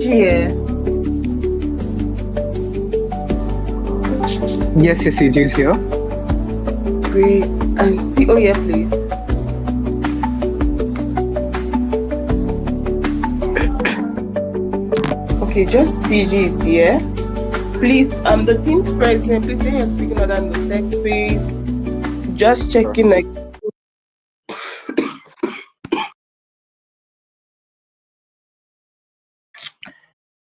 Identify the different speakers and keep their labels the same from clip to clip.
Speaker 1: CG here.
Speaker 2: Yes, CG is here.
Speaker 1: Great. CO here, please. Okay, just CG is here. Please, the team's president, please when you're speaking other than the text space, just checking like.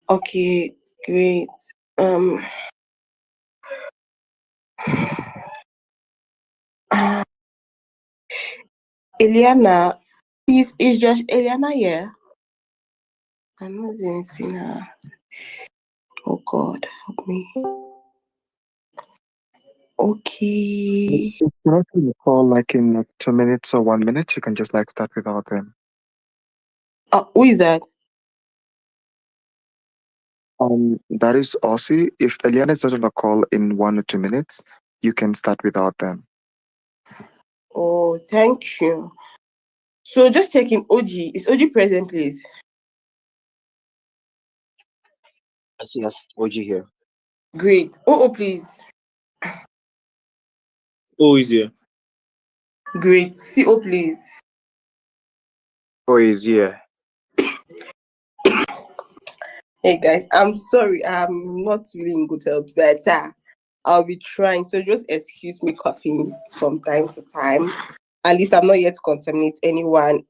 Speaker 1: Okay, great. Eliana, please, is just Eliana here? I'm not even seeing her. Oh God, help me. Okay.
Speaker 2: If you're not in the call like in like 2 minutes or 1 minute, you can just like start without them.
Speaker 1: Who is that?
Speaker 2: That is Aussie. If Eliana is not on the call in 1 or 2 minutes, you can start without them.
Speaker 1: Oh, thank you. So just checking OG. Is OG present, please?
Speaker 3: Yes, OG here.
Speaker 1: Great. Oh, please.
Speaker 3: Oh, is here.
Speaker 1: Great. CO, please.
Speaker 3: Oh, is here.
Speaker 1: Hey guys, I'm sorry. I'm not really in good health, but I'll be trying. So just excuse me coughing from time to time. At least I'm not yet contaminate anyone.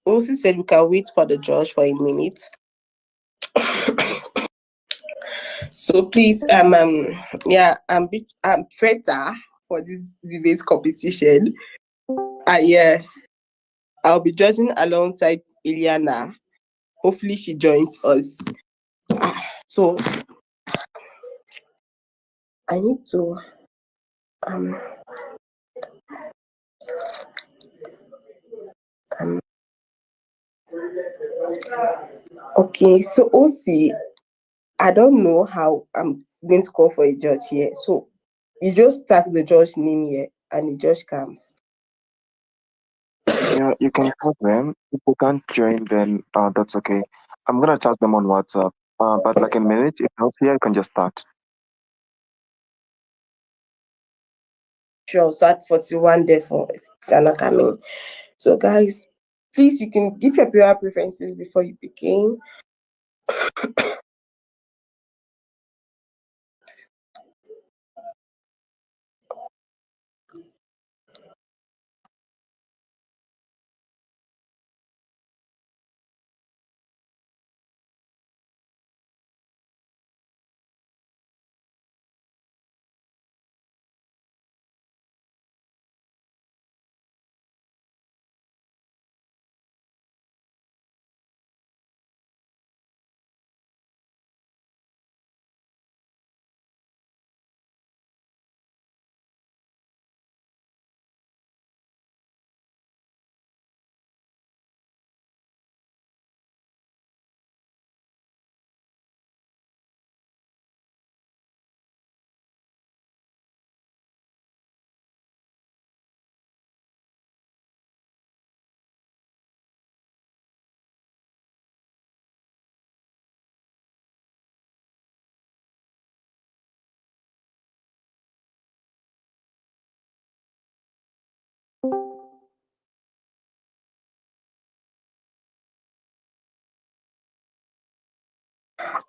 Speaker 1: Also said we can wait for the judge for a minute. So please, I'm better for this debate competition. Yeah, I'll be judging alongside Eliana. Hopefully she joins us. So I need to okay, so OC, I don't know how I'm going to call for a judge here. So you just tag the judge name here and the judge comes.
Speaker 2: Yeah, you can tag them. If you can't join, then that's okay. I'm gonna tag them on WhatsApp. But like in minutes, if not here, you can just start.
Speaker 1: Sure, so at 41 there for Sana coming. So guys, please you can give your player preferences before you begin.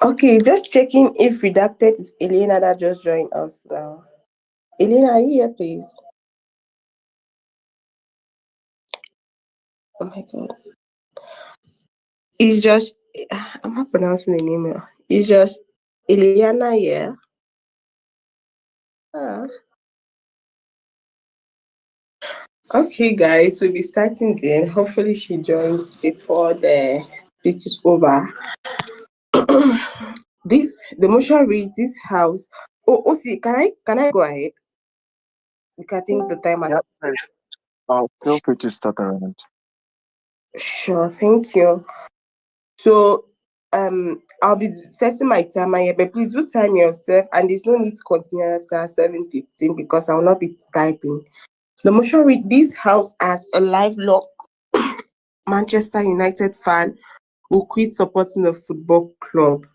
Speaker 1: Okay, just checking if redacted is Elena that just joined us now. Elena, are you here, please? Oh my God. It's just, I'm not pronouncing the name here. It's just Eliana here. Okay, guys, we'll be starting then. Hopefully, she joins before the speech is over. The motion reads this house. Oh, see, can I go ahead? Because I think the time has.
Speaker 2: Yeah, feel free to start around.
Speaker 1: Sure, thank you. So, I'll be setting my timer here, but please do time yourself, and there's no need to continue after 7:15 because I will not be typing. The motion read this house as a lifelong Manchester United fan will quit supporting the football club.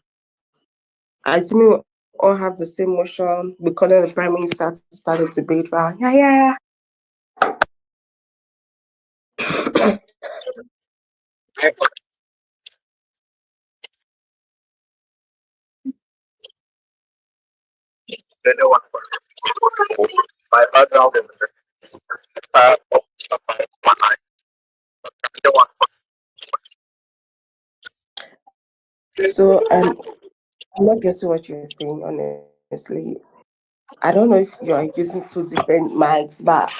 Speaker 1: I assume we all have the same motion. We call it the Prime Minister to start a debate. Right? Yeah.
Speaker 3: My background is
Speaker 1: So I'm not getting what you're saying, honestly. I don't know if you're using two different mics, but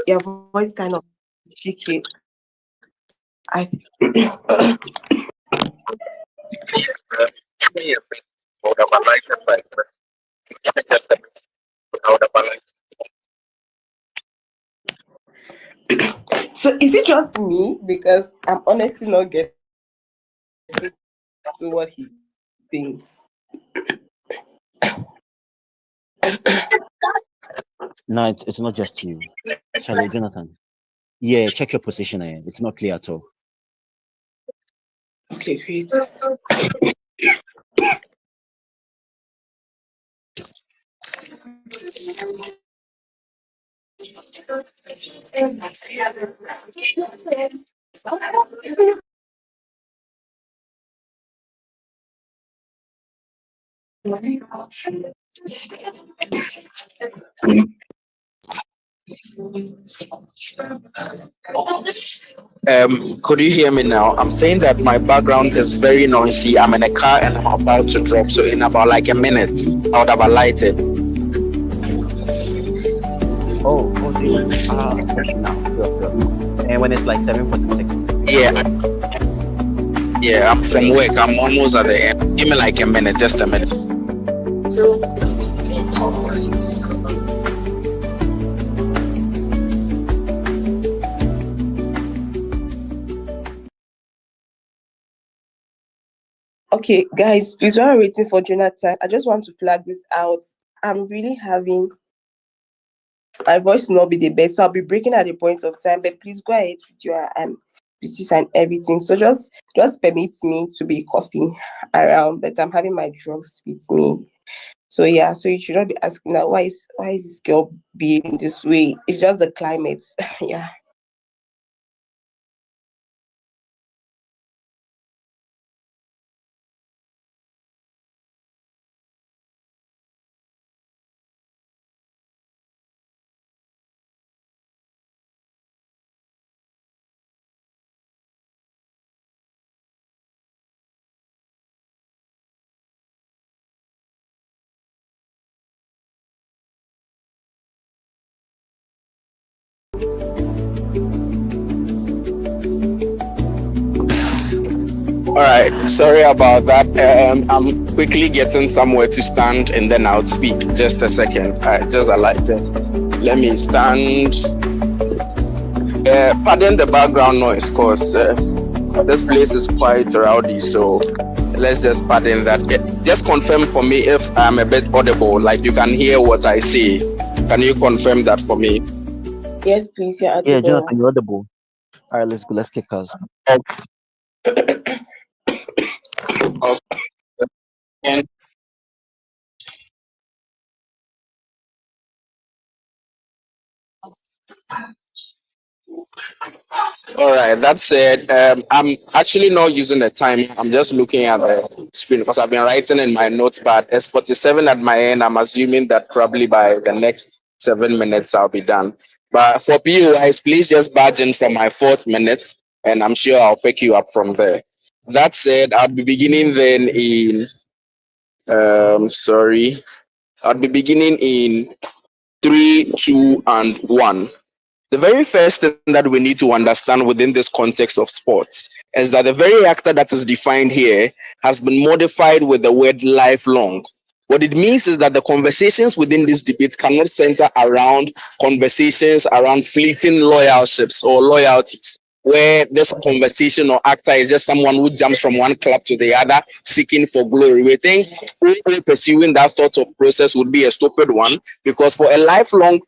Speaker 1: your voice kind of cheeky. I so is it just me? Because I'm honestly not getting to what he's saying.
Speaker 4: No, it's not just you. Charlie Jonathan. Yeah, check your position. It's not clear at all.
Speaker 1: Okay, great.
Speaker 3: Could you hear me now? I'm saying that my background is very noisy. I'm in a car and I'm about to drop. So in about like a minute, I would have alighted.
Speaker 4: Oh, do you? Okay, now. Sure. And when it's like 7:46.
Speaker 3: Yeah, I'm from work. I'm almost at the end. Give me like a minute, just a minute.
Speaker 1: Okay, guys, please, while we're waiting for Jonathan, I just want to flag this out. I'm really having my voice will not be the best, so I'll be breaking at the point of time. But please go ahead with your duties and everything. So just permit me to be coughing around, but I'm having my drugs with me. So yeah, so you should not be asking now why is this girl behaving this way? It's just the climate. Yeah.
Speaker 3: All right, sorry about that. I'm quickly getting somewhere to stand and then I'll speak. Just a second. Just alighted. Let me stand. Pardon the background noise, cause this place is quite rowdy. So let's just pardon that. Just confirm for me if I'm a bit audible, like you can hear what I say. Can you confirm that for me?
Speaker 1: Yes, please. Yeah,
Speaker 4: Yeah, Jonathan, you're audible. All right, let's go. Let's kick us.
Speaker 3: Okay. All right, that said, I'm actually not using the time. I'm just looking at the screen because I've been writing in my notes, but it's 47 at my end. I'm assuming that probably by the next 7 minutes I'll be done. But for PUIs, please just barge in from my 4th minute, and I'm sure I'll pick you up from there. That said, I'll be beginning then in, I'll be beginning in 3, 2, and 1. The very first thing that we need to understand within this context of sports is that the very actor that is defined here has been modified with the word lifelong. What it means is that the conversations within this debate cannot center around conversations around fleeting loyalships or loyalties, where this conversation or actor is just someone who jumps from one club to the other seeking for glory. We think pursuing that sort of process would be a stupid one, because for a lifelong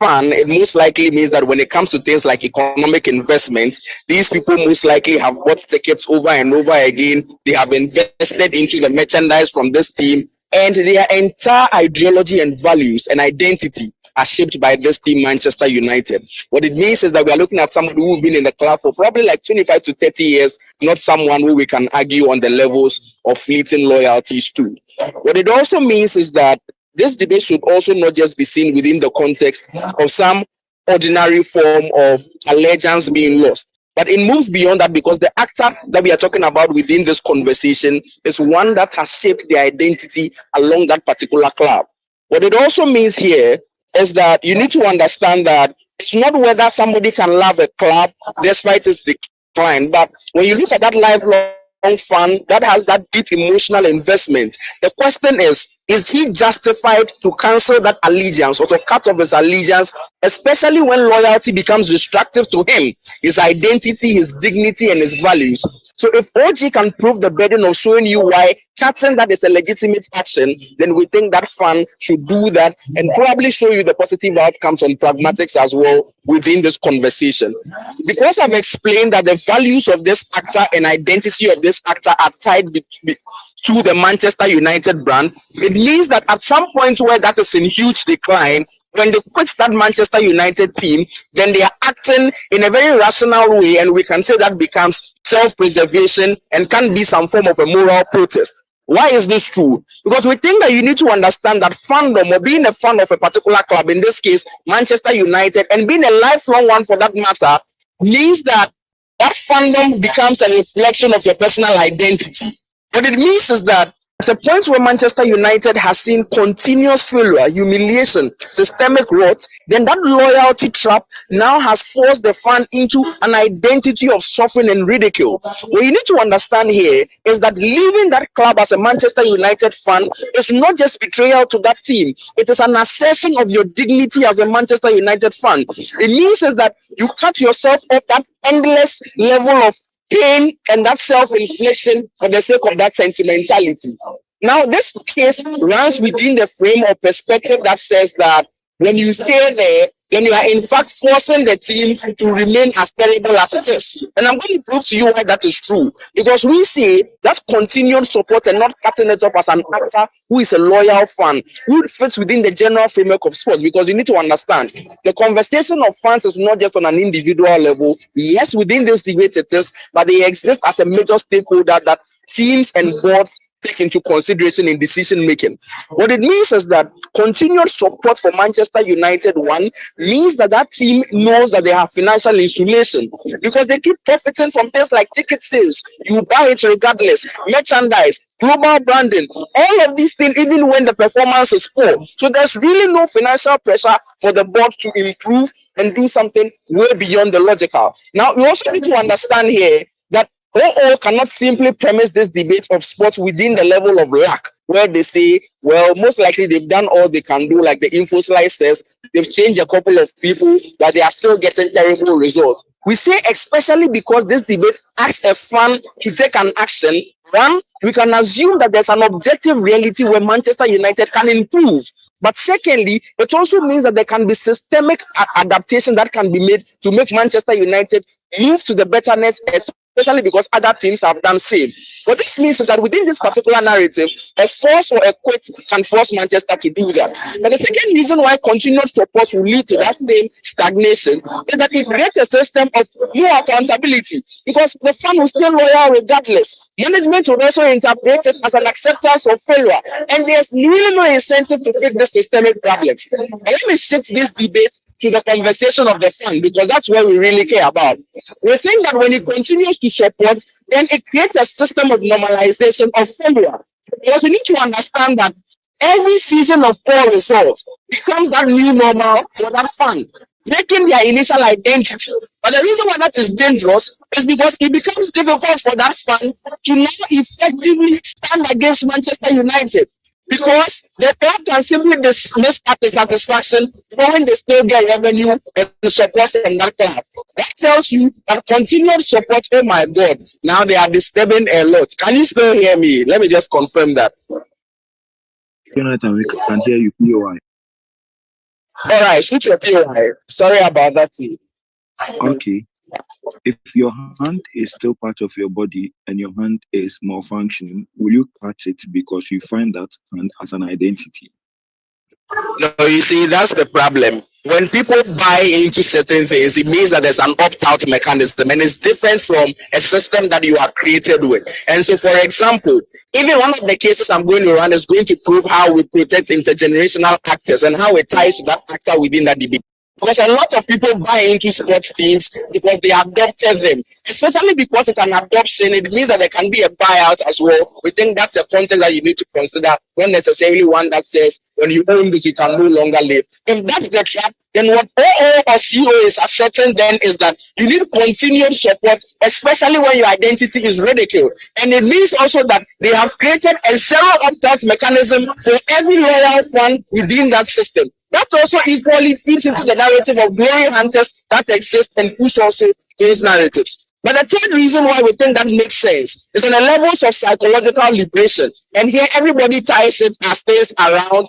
Speaker 3: fan, it most likely means that when it comes to things like economic investment, these people most likely have bought tickets over and over again. They have invested into the merchandise from this team, and their entire ideology and values and identity are shaped by this team, Manchester United. What it means is that we are looking at somebody who's been in the club for probably like 25 to 30 years, not someone who we can argue on the levels of fleeting loyalties to. What it also means is that this debate should also not just be seen within the context of some ordinary form of allegiance being lost, but it moves beyond that, because the actor that we are talking about within this conversation is one that has shaped their identity along that particular club. What it also means here is that you need to understand that it's not whether somebody can love a club despite its decline, but when you look at that lifelong fan that has that deep emotional investment, the question is he justified to cancel that allegiance or to cut off his allegiance, especially when loyalty becomes destructive to him, his identity, his dignity, and his values? So if OG can prove the burden of showing you why cutting that is a legitimate action, then we think that fan should do that and probably show you the positive outcomes on pragmatics as well within this conversation. Because I've explained that the values of this actor and identity of this actor are tied to the Manchester United brand, it means that at some point where that is in huge decline, when they quit that Manchester United team, then they are acting in a very rational way, and we can say that becomes self-preservation and can be some form of a moral protest. Why is this true? Because we think that you need to understand that fandom, or being a fan of a particular club, in this case Manchester United, and being a lifelong one for that matter, means that that fandom becomes a reflection of your personal identity. What it means is that at a point where Manchester United has seen continuous failure, humiliation, systemic rot, then that loyalty trap now has forced the fan into an identity of suffering and ridicule. What you need to understand here is that leaving that club as a Manchester United fan is not just betrayal to that team, it is an assertion of your dignity as a Manchester United fan. It means is that you cut yourself off that endless level of pain and that self-infliction for the sake of that sentimentality. Now, this case runs within the frame or perspective that says that when you stay there, then you are in fact forcing the team to remain as terrible as it is. And I'm going to prove to you why that is true. Because we see that continued support and not cutting it off as an actor who is a loyal fan, who fits within the general framework of sports. Because you need to understand, the conversation of fans is not just on an individual level. Yes, within this debate it is, but they exist as a major stakeholder that teams and boards take into consideration in decision making. What it means is that continued support for Manchester United, one, means that that team knows that they have financial insulation because they keep profiting from things like ticket sales. You buy it regardless, merchandise, global branding, all of these things, even when the performance is poor. So there's really no financial pressure for the board to improve and do something way beyond the logical. Now, we also need to understand here that all cannot simply premise this debate of sports within the level of lack, where they say, well, most likely they've done all they can do, like the InfoSlide says, they've changed a couple of people, but they are still getting terrible results. We say especially because this debate asks a fan to take an action. One, we can assume that there's an objective reality where Manchester United can improve. But secondly, it also means that there can be systemic adaptation that can be made to make Manchester United move to the betterness, especially because other teams have done same. What this means is that within this particular narrative, a force or a quit can force Manchester to do that. But the second reason why continued support will lead to that same stagnation is that it creates a system of no accountability, because the fan will stay loyal regardless. Management will also interpret it as an acceptance of failure, and there's really no incentive to fix the systemic problems. And let me shift this debate to the conversation of the fan, because that's what we really care about. We think that when it continues to support, then it creates a system of normalization of failure. Because we need to understand that every season of poor results becomes that new normal for that fan, breaking their initial identity. But the reason why that is dangerous is because it becomes difficult for that fan to now effectively stand against Manchester United. Because the club can simply dismiss that dissatisfaction when they still get revenue and support from that club. That tells you that continued support, oh my God, now they are disturbing a lot. Can you still hear me? Let me just confirm that.
Speaker 5: Jonathan, we can hear you. POI.
Speaker 3: All right, shoot your PY. Sorry about that. Too.
Speaker 5: Okay. If your hand is still part of your body and your hand is malfunctioning, will you cut it because you find that hand as an identity?
Speaker 3: No, you see, that's the problem. When people buy into certain things, it means that there's an opt-out mechanism, and it's different from a system that you are created with. And so, for example, even one of the cases I'm going to run is going to prove how we protect intergenerational actors and how it ties to that actor within that debate. Because a lot of people buy into sports teams because they adopted them, especially because it's an adoption. It means that there can be a buyout as well. We think that's a context that you need to consider, not necessarily one that says when you own this, you can no longer live. If that's the trap, then what OO or CEO is asserting then is that you need continued support, especially when your identity is ridiculed. And it means also that they have created a zero opt-out mechanism for every loyal fan within that system. That also equally feeds into the narrative of glory hunters that exist and push also those narratives. But the third reason why we think that makes sense is on the levels of psychological liberation. And here everybody ties it as things around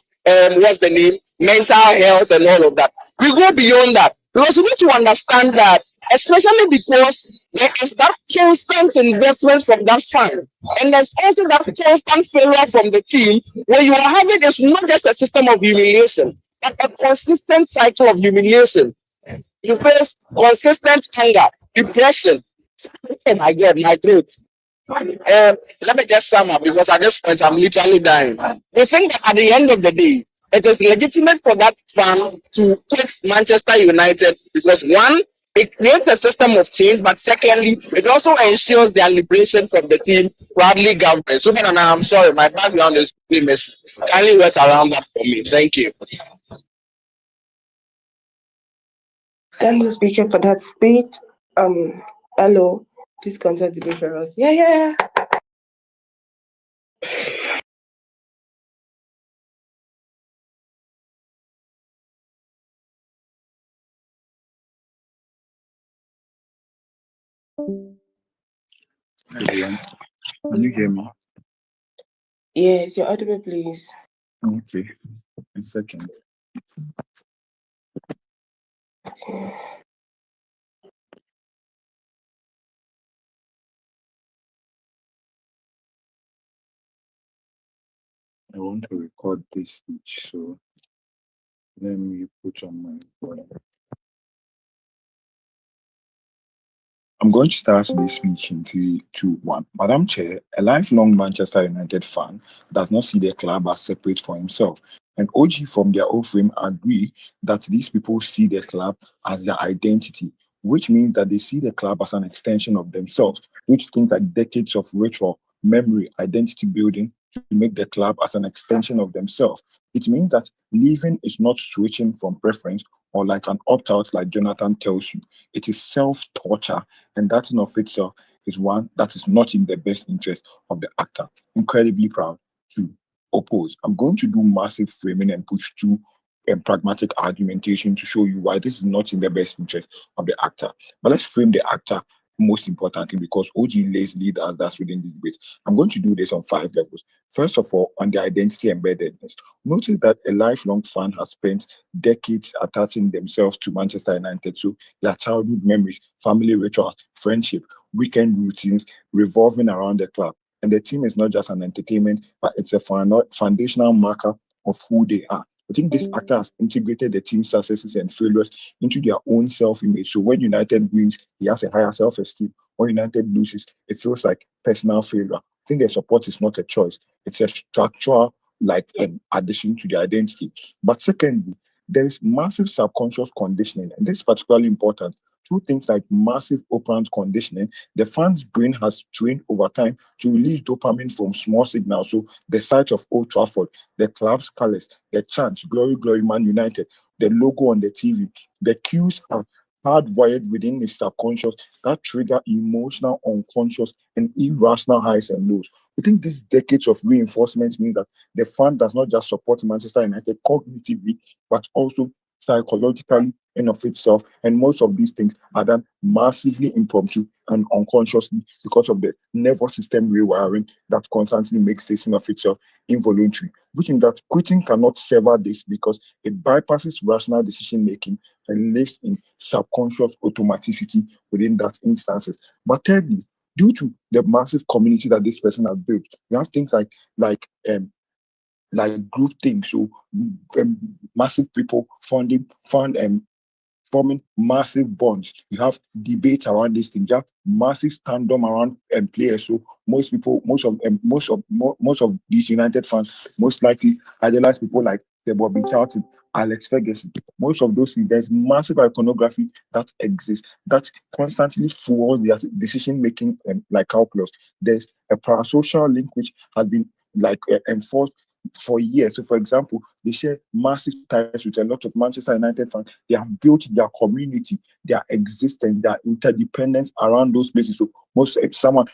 Speaker 3: what's the name, mental health and all of that. We go beyond that because we need to understand that, especially because there is that constant investment from that fan, and there's also that constant failure from the team. Where you are having is not just a system of humiliation, but a consistent cycle of humiliation. You face consistent anger, depression. Oh my God, my throat. Let me just sum up because at this point I'm literally dying. We think that at the end of the day, it is legitimate for that fan to quit Manchester United because one, it creates a system of change, but secondly, it also ensures their liberation from the team proudly governed. So, I'm sorry, my background is famous. Kindly work around that for me. Thank you.
Speaker 1: Thank the speaker for that speech. Hello, please contact the referrals. Yeah.
Speaker 5: Everyone, can you hear me?
Speaker 1: Yes, you're audible, please.
Speaker 5: Okay. A second. I want to record this speech, so let me put on my phone. I'm going to start this speech in 3, 2, 1. Madam Chair, a lifelong Manchester United fan does not see the club as separate for himself. And OG from their own frame agree that these people see the club as their identity, which means that they see the club as an extension of themselves, which think that decades of ritual, memory, identity building to make the club as an extension of themselves. It means that leaving is not switching from preference or like an opt-out like Jonathan tells you. It is self-torture, and that in of itself is one that is not in the best interest of the actor. Incredibly proud to oppose. I'm going to do massive framing and push through pragmatic argumentation to show you why this is not in the best interest of the actor. But let's frame the actor most importantly because OG lays lead as that's within this debate. I'm going to do this on 5 levels. First of all, on the identity embeddedness. Notice that a lifelong fan has spent decades attaching themselves to Manchester United. So their childhood memories, family rituals, friendship, weekend routines revolving around the club. And the team is not just an entertainment, but it's a foundational marker of who they are. I think this actor has integrated the team's successes and failures into their own self-image. So when United wins, he has a higher self-esteem. When United loses, it feels like personal failure. I think their support is not a choice. It's a structural, like an addition to the identity. But secondly, there is massive subconscious conditioning, and this is particularly important. Two things like massive operant conditioning. The fan's brain has trained over time to release dopamine from small signals. So the sight of Old Trafford, the club's colours, the chants, glory, glory, Man United, the logo on the TV, the cues are hardwired within the subconscious that trigger emotional, unconscious, and irrational highs and lows. I think these decades of reinforcement mean that the fan does not just support Manchester United cognitively, but also psychologically in of itself. And most of these things are done massively impromptu and unconsciously because of the nervous system rewiring that constantly makes this in of itself involuntary. Which means that quitting cannot sever this because it bypasses rational decision making and lives in subconscious automaticity within that instances. But thirdly, due to the massive community that this person has built, you have things like like group things. So massive people forming massive bonds. You have debates around this thing. You have massive stand-up around players. So most people, most of these United fans most likely idolize people like the Bobby Charlton, Alex Ferguson. Most of those things, there's massive iconography that exists that constantly fuels their decision making like calculus. There's a parasocial link which has been like enforced for years. So, for example, they share massive ties with a lot of Manchester United fans. They have built their community, their existence, their interdependence around those places. So, most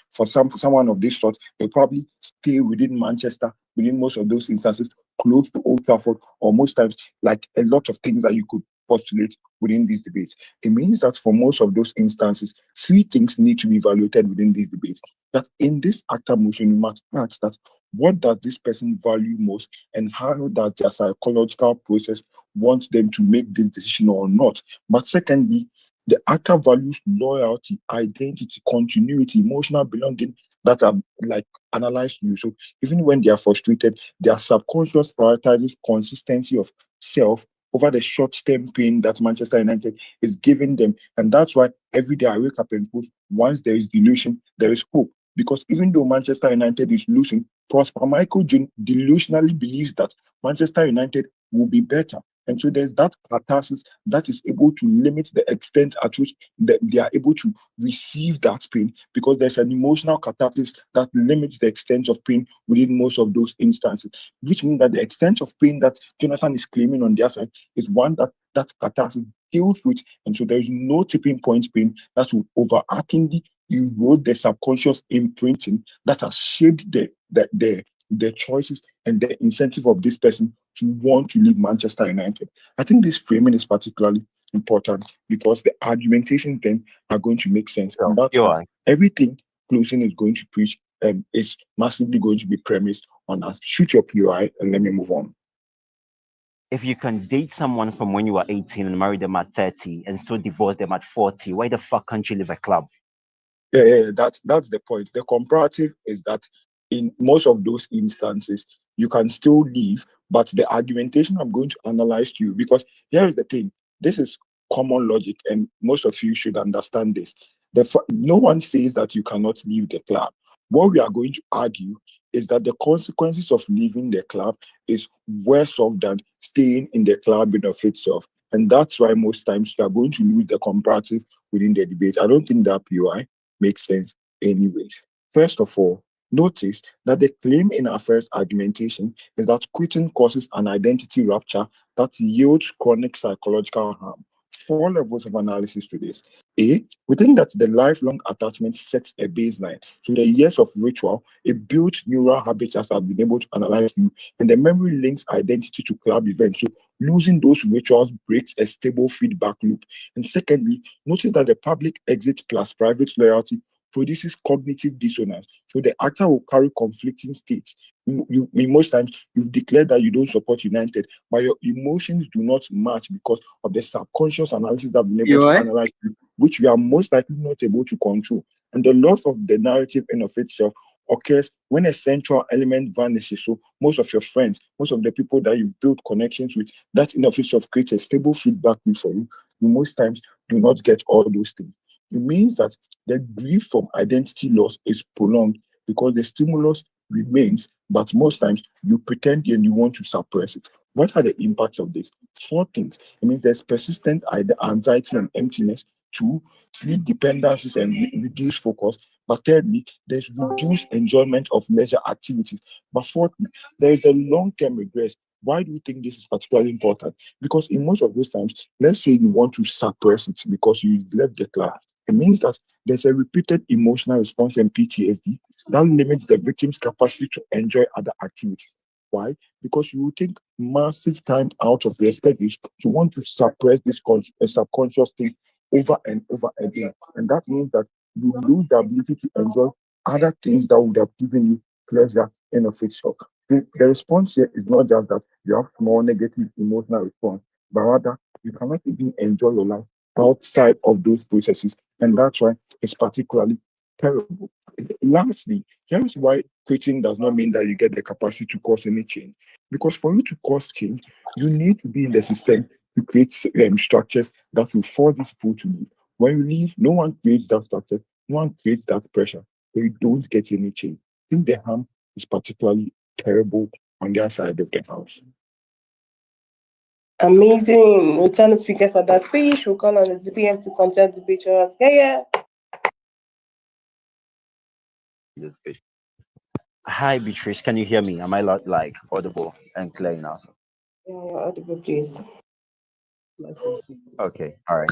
Speaker 5: for someone of this sort, they probably stay within Manchester, within most of those instances, close to Old Trafford, or most times, like a lot of things that you could postulate within these debates. It means that for most of those instances, three things need to be evaluated within these debates. That in this actor motion, you must ask that what does this person value most, and how does their psychological process want them to make this decision or not. But secondly, the actor values loyalty, identity, continuity, emotional belonging that are like analyzed you. So even when they are frustrated, their subconscious prioritizes consistency of self over the short-term pain that Manchester United is giving them. And that's why every day I wake up and post, once there is delusion, there is hope. Because even though Manchester United is losing, Prosper Michael delusionally believes that Manchester United will be better. And so there's that catharsis that is able to limit the extent at which they are able to receive that pain, because there's an emotional catharsis that limits the extent of pain within most of those instances, which means that the extent of pain that Jonathan is claiming on their side is one that catharsis deals with. And so there is no tipping point pain that will overarchingly erode the subconscious imprinting that has shaped the choices and the incentive of this person to want to leave Manchester United. I think this framing is particularly important because the argumentations then are going to make sense. And that's
Speaker 4: You're
Speaker 5: why
Speaker 4: right.
Speaker 5: everything closing is going to preach is massively going to be premised on us. Shoot your POI and let me move on.
Speaker 4: If you can date someone from when you were 18 and marry them at 30 and still divorce them at 40, why the fuck can't you leave a club?
Speaker 5: Yeah, that's the point. The comparative is that in most of those instances, you can still leave, but the argumentation I'm going to analyze to you, because here is the thing: this is common logic, and most of you should understand this. No one says that you cannot leave the club. What we are going to argue is that the consequences of leaving the club is worse off than staying in the club in of itself, and that's why most times you are going to lose the comparative within the debate. I don't think that POI makes sense anyways. First of all, notice that the claim in our first argumentation is that quitting causes an identity rupture that yields chronic psychological harm. Four levels of analysis to this. A, we think that the lifelong attachment sets a baseline. So the years of ritual, it builds neural habits as I've been able to analyze you, and the memory links identity to club events. So losing those rituals breaks a stable feedback loop. And secondly, notice that the public exit plus private loyalty produces cognitive dissonance. So the actor will carry conflicting states. Most times you've declared that you don't support United, but your emotions do not match because of the subconscious analysis that I've been able to analyze, which we are most likely not able to control. And the loss of the narrative in of itself occurs when a central element vanishes. So most of your friends, most of the people that you've built connections with, that in of itself creates a stable feedback loop for you. You most times do not get all those things. It means that the grief from identity loss is prolonged because the stimulus remains, but most times you pretend and you want to suppress it. What are the impacts of this? Four things. It means there's persistent anxiety and emptiness. Two, sleep dependencies and reduced focus. But thirdly, there's reduced enjoyment of leisure activities. But fourthly, there is the long-term regress. Why do you think this is particularly important? Because in most of those times, let's say you want to suppress it because you left the club. It means that there's a repeated emotional response and PTSD that limits the victim's capacity to enjoy other activities. Why? Because you will take massive time out of your studies to want to suppress this subconscious thing over and over again. And that means that you lose the ability to enjoy other things that would have given you pleasure in of itself. The response here is not just that you have small negative emotional response, but rather you cannot even enjoy your life outside of those processes. And that's why it's particularly terrible. Lastly, here is why quitting does not mean that you get the capacity to cause any change. Because for you to cause change, you need to be in the system to create structures that will force these people to leave. When you leave, no one creates that structure, no one creates that pressure, so you don't get any change. I think the harm is particularly terrible on their side of the house.
Speaker 1: Amazing. Return the speaker for that speech. We'll call on the DPM to contact the picture. Yeah.
Speaker 4: This bitch. Hi, Beatrice. Can you hear me? Am I like audible and clear enough?
Speaker 1: Yeah, you're audible, please.
Speaker 4: Okay. All right.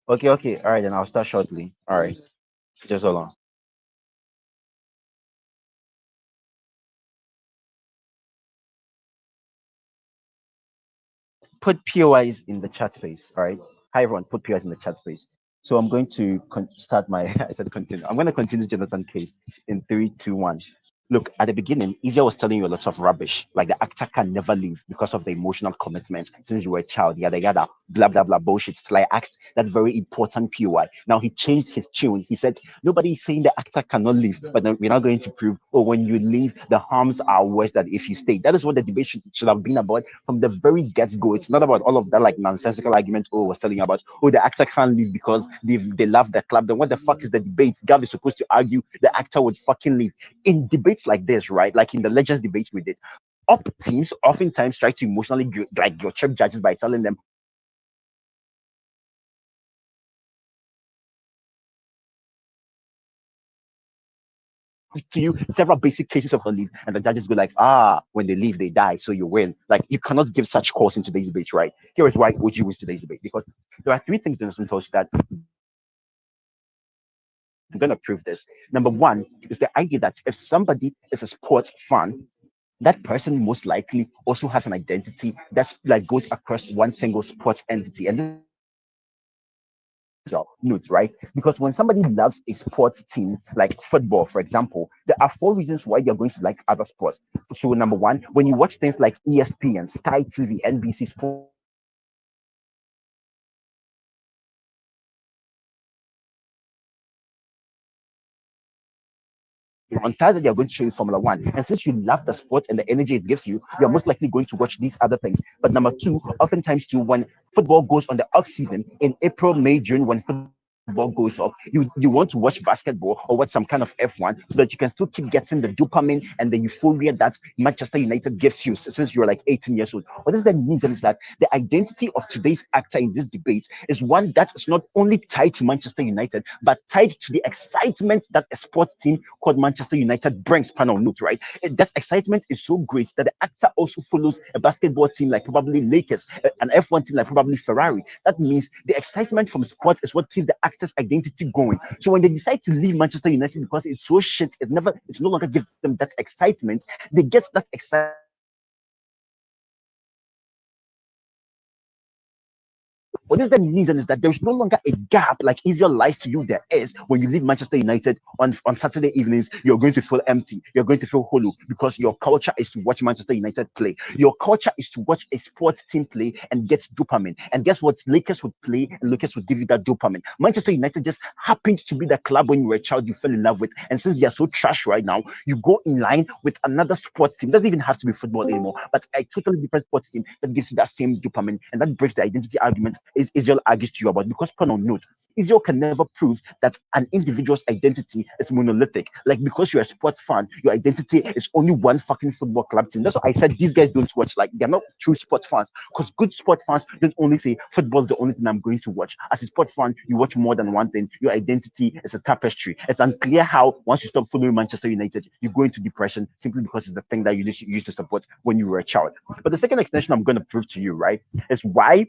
Speaker 4: Okay. Okay. All right. Then I'll start shortly. All right. Just hold on. Put POIs in the chat space. All right. Hi, everyone. Put POIs in the chat space. So I'm going to start my. I said continue. I'm going to continue Jonathan case in 3, 2, 1. Look, at the beginning, Izia was telling you a lot of rubbish. Like the actor can never leave because of the emotional commitment since you were a child, yada yada, blah blah blah bullshit. So I asked that very important POI. Now he changed his tune. He said nobody is saying the actor cannot leave, but then we're not going to prove, oh, when you leave, the harms are worse than if you stay. That is what the debate should have been about from the very get-go. It's not about all of that like nonsensical argument, oh, was telling you about, oh, the actor can't leave because they love the club. Then what the fuck is the debate? Gav is supposed to argue the actor would fucking leave. In debates like this, right? Like in the Legends debates we did, up teams oftentimes try to emotionally like your trip judges by telling them, to you several basic cases of a leave, and the judges go like, ah, when they leave, they die, so you win. Like you cannot give such calls in today's debate, right? Here is why OG wins today's debate because there are three things in this touch that I'm gonna prove this. Number one is the idea that if somebody is a sports fan, that person most likely also has an identity that's like goes across one single sports entity. And this note, right? Because when somebody loves a sports team like football, for example, there are four reasons why you're going to like other sports. So, number one, when you watch things like ESPN, Sky TV, NBC Sports, on Thursday, they're going to show you Formula One. And since you love the sport and the energy it gives you, you're most likely going to watch these other things. But number two, oftentimes too, when football goes on the off season in April, May, June, when football goes up, you want to watch basketball or watch some kind of F1 so that you can still keep getting the dopamine and the euphoria that Manchester United gives you since you're like 18 years old. What does that mean? Is that the identity of today's actor in this debate is one that is not only tied to Manchester United, but tied to the excitement that a sports team called Manchester United brings. Panel note, right? That excitement is so great that the actor also follows a basketball team like probably Lakers, an F1 team like probably Ferrari. That means the excitement from sports is what keeps the actor's identity going. So when they decide to leave Manchester United because it's so shit, it no longer gives them that excitement. They get that excitement what does that mean then is that there's no longer a gap like easier lies to you there is when you leave Manchester United on Saturday evenings. You're going to feel empty. You're going to feel hollow because your culture is to watch Manchester United play. Your culture is to watch a sports team play and get dopamine. And guess what? Lakers would play and Lakers would give you that dopamine. Manchester United just happened to be the club when you were a child you fell in love with. And since they are so trash right now, you go in line with another sports team. It doesn't even have to be football anymore, but a totally different sports team that gives you that same dopamine and that breaks the identity argument is Israel argues to you about. Because put on note, Israel can never prove that an individual's identity is monolithic. Like because you're a sports fan, your identity is only one fucking football club team. That's why I said these guys don't watch. Like they're not true sports fans. Because good sports fans don't only say football is the only thing I'm going to watch. As a sports fan, you watch more than one thing. Your identity is a tapestry. It's unclear how once you stop following Manchester United, you go into depression simply because it's the thing that you used to support when you were a child. But the second extension I'm going to prove to you, right, is why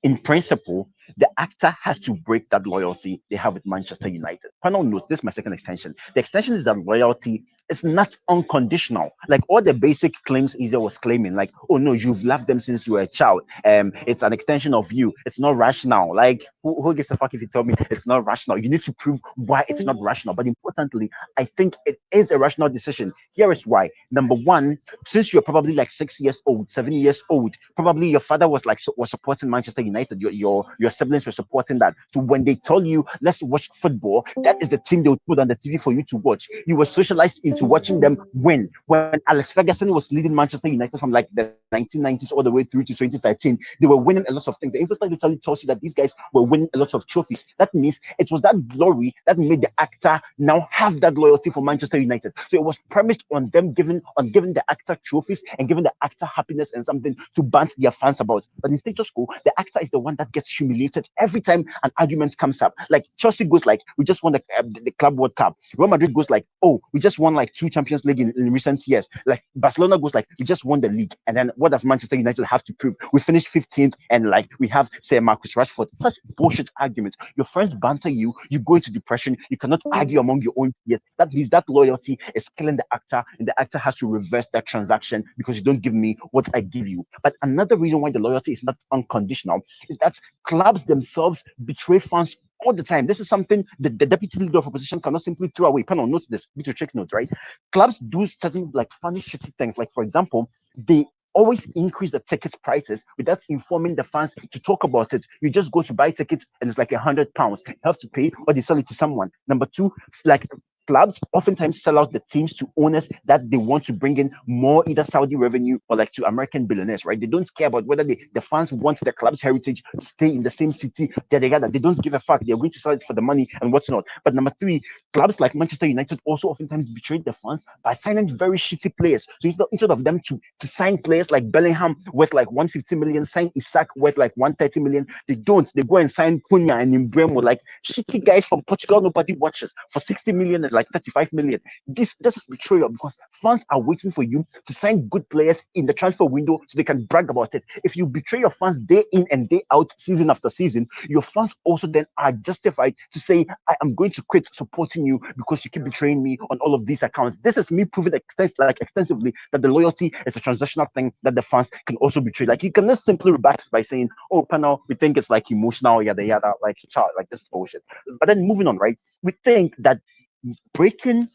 Speaker 4: in principle, The actor has to break that loyalty they have with Manchester United. Panel notes this is my second extension. The extension is that loyalty is not unconditional. Like all the basic claims Izzy was claiming, like, oh no, you've loved them since you were a child. It's an extension of you. It's not rational. Like who gives a fuck if you tell me it's not rational? You need to prove why it's not rational. But importantly, I think it is a rational decision. Here is why. Number one, since you're probably like 6 years old, 7 years old, probably your father was like was supporting Manchester United. Your siblings were supporting that. So when they tell you let's watch football, that is the team they would put on the TV for you to watch. You were socialized into watching them win. When Alex Ferguson was leading Manchester United from like the 1990s all the way through to 2013, they were winning a lot of things. The InfoSlide literally tells you that these guys were winning a lot of trophies. That means it was that glory that made the actor now have that loyalty for Manchester United. So it was premised on them giving the actor trophies and giving the actor happiness and something to bant their fans about. But in status quo, the actor is the one that gets humiliated every time an argument comes up. Like Chelsea goes like, we just won the Club World Cup. Real Madrid goes like, oh, we just won like 2 Champions League in recent years. Like Barcelona goes like, we just won the league. And then what does Manchester United have to prove? We finished 15th and like we have say Marcus Rashford. Such bullshit arguments. Your friends banter you, you go into depression, you cannot argue among your own peers. That means that loyalty is killing the actor, and the actor has to reverse that transaction because you don't give me what I give you. But another reason why the loyalty is not unconditional is that clubs themselves betray fans all the time. This is something that the deputy leader of opposition cannot simply throw away. Panel notes this, be to check notes, right? Clubs do certain like funny shitty things. Like for example, they always increase the tickets prices without informing the fans to talk about it. You just go to buy tickets and it's like £100. You have to pay or they sell it to someone. Number two, like clubs oftentimes sell out the teams to owners that they want to bring in more either Saudi revenue or like to American billionaires, right? They don't care about whether the fans want the club's heritage to stay in the same city that they gather. They don't give a fuck. They're going to sell it for the money and what's not. But number three, clubs like Manchester United also oftentimes betray the fans by signing very shitty players. So instead of them to sign players like Bellingham worth like 150 million, sign Isak worth like 130 million, they don't. They go and sign Cunha and Imbremo, like shitty guys from Portugal nobody watches for 60 million and like 35 million. This is betrayal because fans are waiting for you to sign good players in the transfer window so they can brag about it. If you betray your fans day in and day out, season after season, your fans also then are justified to say, I am going to quit supporting you because you keep betraying me on all of these accounts. This is me proving extensively that the loyalty is a transactional thing that the fans can also betray. Like you cannot simply reback by saying, oh, panel, we think it's like emotional, yada yada, like child, like this bullshit. But then moving on, right? We think that breaking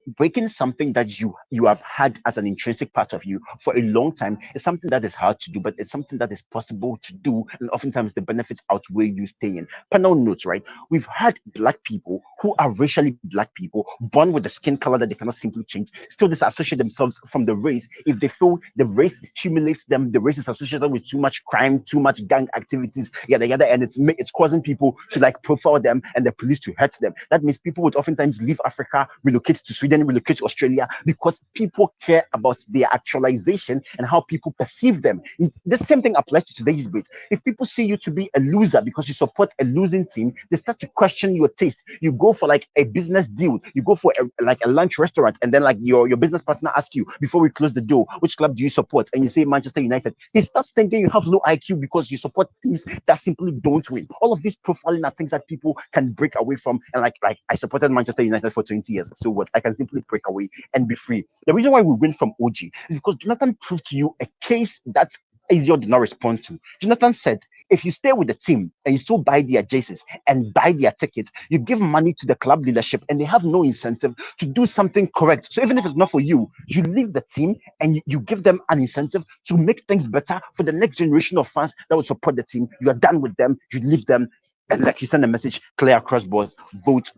Speaker 4: breaking something that you have had as an intrinsic part of you for a long time is something that is hard to do, but it's something that is possible to do, and oftentimes the benefits outweigh you staying. Panel notes, right? We've had black people who are racially black people born with a skin color that they cannot simply change still disassociate themselves from the race if they feel the race humiliates them, the race is associated with too much crime, too much gang activities, yada yada, and it's causing people to like profile them and the police to hurt them. That means people would oftentimes leave Africa, relocate to Sweden, relocate to Australia because people care about their actualization and how people perceive them. The same thing applies to today's debate. If people see you to be a loser because you support a losing team, they start to question your taste. You go for like a business deal, you go for like a lunch restaurant, and then like your business partner asks you before we close the door, which club do you support? And you say Manchester United. He starts thinking you have low IQ because you support teams that simply don't win. All of these profiling are things that people can break away from. And like I supported Manchester United for 20 years. So what? I can simply break away and be free. The reason why we win from OG is because Jonathan proved to you a case that Ezio did not respond to. Jonathan said, if you stay with the team and you still buy their jerseys and buy their tickets, you give money to the club leadership and they have no incentive to do something correct. So even if it's not for you, you leave the team and you give them an incentive to make things better for the next generation of fans that will support the team. You are done with them, you leave them, and like you send a message clear across boards, vote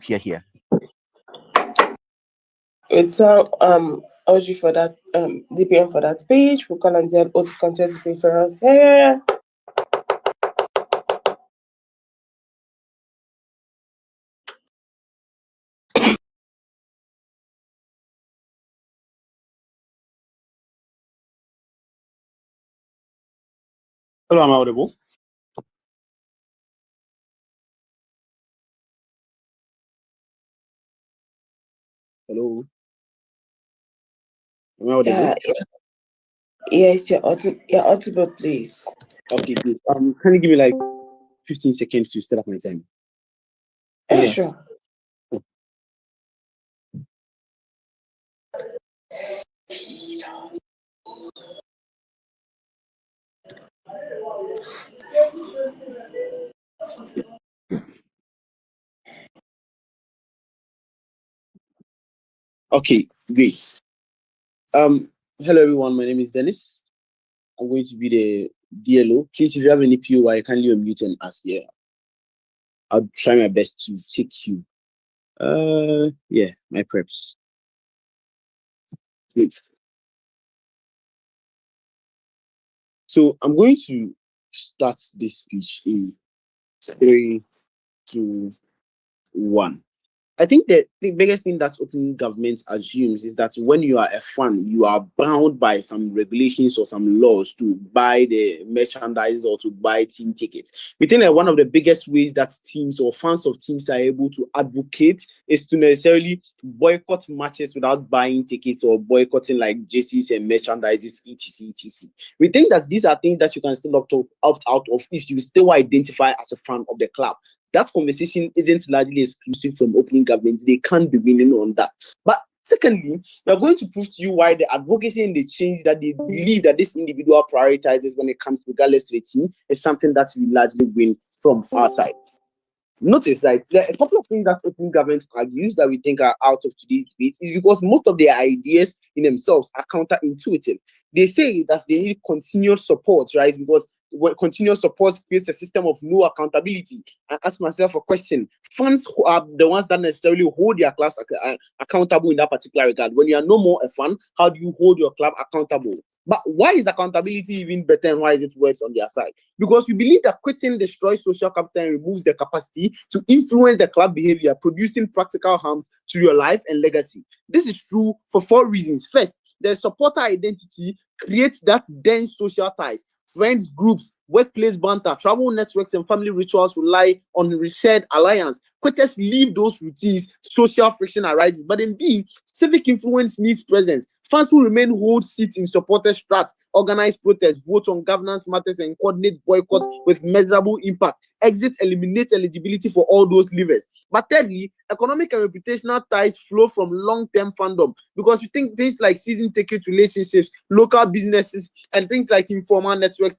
Speaker 4: here, here.
Speaker 1: It's OG for that DPM for that page. We call on the auto content preference here.
Speaker 6: Hello, am I audible? Hello. Am I audible?
Speaker 1: Yes, you're audible, please.
Speaker 6: Okay, good. Can you give me like 15 seconds to start up my time.
Speaker 1: Yeah,
Speaker 6: Yes.
Speaker 1: sure.
Speaker 6: Okay, great. Hello everyone. My name is Dennis. I'm going to be the DLO. Please, if you have any POI, kindly unmute and ask. Yeah, I'll try my best to take you. Yeah, my preps. Great. So I'm going to start this speech in 3, 2, 1. I think that the biggest thing that open government assumes is that when you are a fan, you are bound by some regulations or some laws to buy the merchandise or to buy team tickets. We think that one of the biggest ways that teams or fans of teams are able to advocate is to necessarily boycott matches without buying tickets or boycotting like jerseys and merchandises, etc. etc. We think that these are things that you can still opt out of if you still identify as a fan of the club. That conversation isn't largely exclusive from opening governments. They can't be winning on that. But secondly, we are going to prove to you why the advocacy and the change that they believe that this individual prioritizes when it comes regardless to the team is something that we largely win from our side. Notice that there are a couple of things that open government argues that we think are out of today's debate is because most of their ideas in themselves are counterintuitive. They say that they need continuous support, right? Because when continuous support creates a system of no accountability. I ask myself a question. Fans who are the ones that necessarily hold their class accountable in that particular regard. When you are no more a fan, how do you hold your club accountable? But why is accountability even better and why is it worse on their side? Because we believe that quitting destroys social capital and removes the capacity to influence the club behavior, producing practical harms to your life and legacy. This is true for 4 reasons. First, the supporter identity creates that dense social ties. Friends, groups, workplace banter, travel networks, and family rituals rely on shared alliance. Quitters leave those routines, social friction arises. But in being, civic influence needs presence. Fans who remain hold seats in supporter strats, organize protests, vote on governance matters, and coordinate boycotts with measurable impact. Exit eliminates eligibility for all those levers. But thirdly, economic and reputational ties flow from long-term fandom because we think things like season ticket relationships, local businesses, and things like informal networks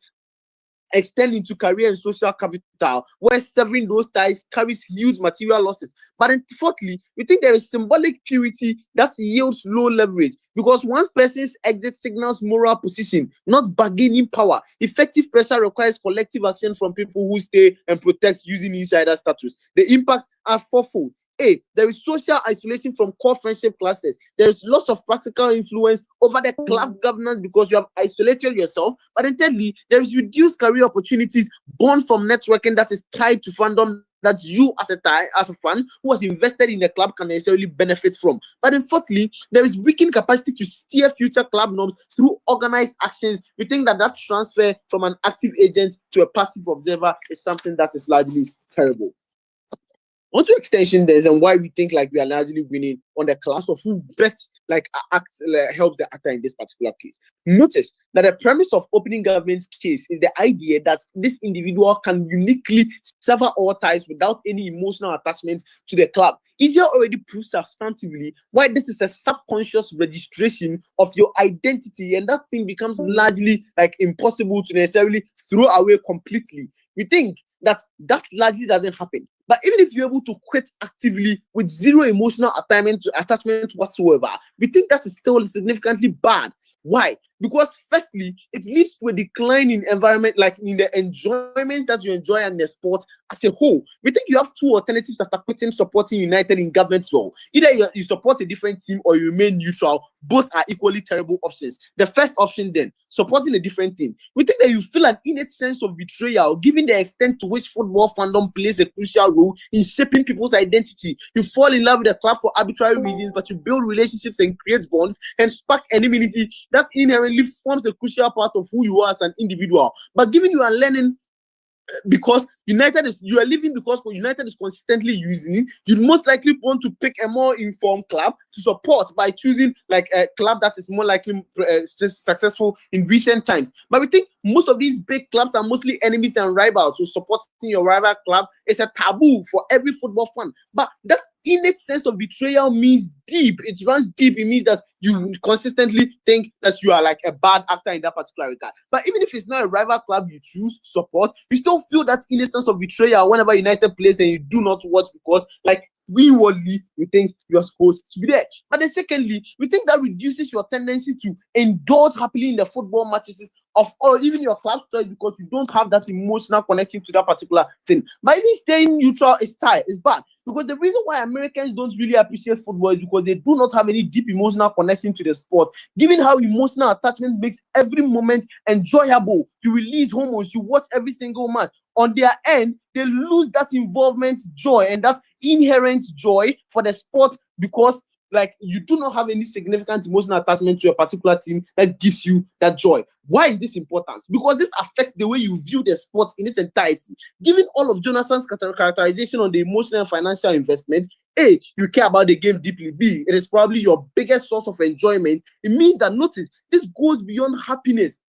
Speaker 6: extend into career and social capital, where severing those ties carries huge material losses. But then, fourthly, we think there is symbolic purity that yields low leverage because once person's exit signals moral position, not bargaining power. Effective pressure requires collective action from people who stay and protect using insider status. The impacts are fourfold. A, there is social isolation from core friendship clusters. There is loss of practical influence over the club governance because you have isolated yourself. But then thirdly, there is reduced career opportunities born from networking that is tied to fandom that you as a fan who has invested in the club can necessarily benefit from. But then fourthly, there is weakened capacity to steer future club norms through organized actions. We think that transfer from an active agent to a passive observer is something that is largely terrible. On to extension there's and why we think like we are largely winning on the class of who best help the actor in this particular case. Notice that the premise of opening government's case is the idea that this individual can uniquely sever all ties without any emotional attachment to the club. Easier already proves substantively why this is a subconscious registration of your identity, and that thing becomes largely like impossible to necessarily throw away completely. We think that largely doesn't happen. But even if you're able to quit actively with zero emotional attachment whatsoever, we think that is still significantly bad. Why? Because firstly, it leads to a decline in environment, like in the enjoyments that you enjoy and the sport as a whole. We think you have 2 alternatives after quitting supporting United in government role. Either you support a different team or you remain neutral. Both are equally terrible options. The first option then, supporting a different team. We think that you feel an innate sense of betrayal given the extent to which football fandom plays a crucial role in shaping people's identity. You fall in love with the club for arbitrary reasons, but you build relationships and create bonds and spark anonymity that inherently forms a crucial part of who you are as an individual. But given you are learning because United is you are leaving because United is consistently using, you'd most likely want to pick a more informed club to support by choosing like a club that is more likely successful in recent times. But we think most of these big clubs are mostly enemies and rivals. So supporting your rival club is a taboo for every football fan. But that innate sense of betrayal means deep. It runs deep. It means that you consistently think that you are like a bad actor in that particular regard. But even if it's not a rival club you choose to support, you still feel that innate sense of betrayal whenever United plays and you do not watch because, like, we inwardly we think you're supposed to be there. But then secondly, we think that reduces your tendency to indulge happily in the football matches of or even your club's choice because you don't have that emotional connection to that particular thing. But even staying neutral is bad. Because the reason why Americans don't really appreciate football is because they do not have any deep emotional connection to the sport. Given how emotional attachment makes every moment enjoyable, you release hormones, you watch every single match. On their end, they lose that involvement joy and that inherent joy for the sport because like you do not have any significant emotional attachment to a particular team that gives you that joy. Why is this important? Because this affects the way you view the sport in its entirety. Given all of Jonathan's characterization on the emotional and financial investment, A, you care about the game deeply. B, it is probably your biggest source of enjoyment. It means that notice this goes beyond happiness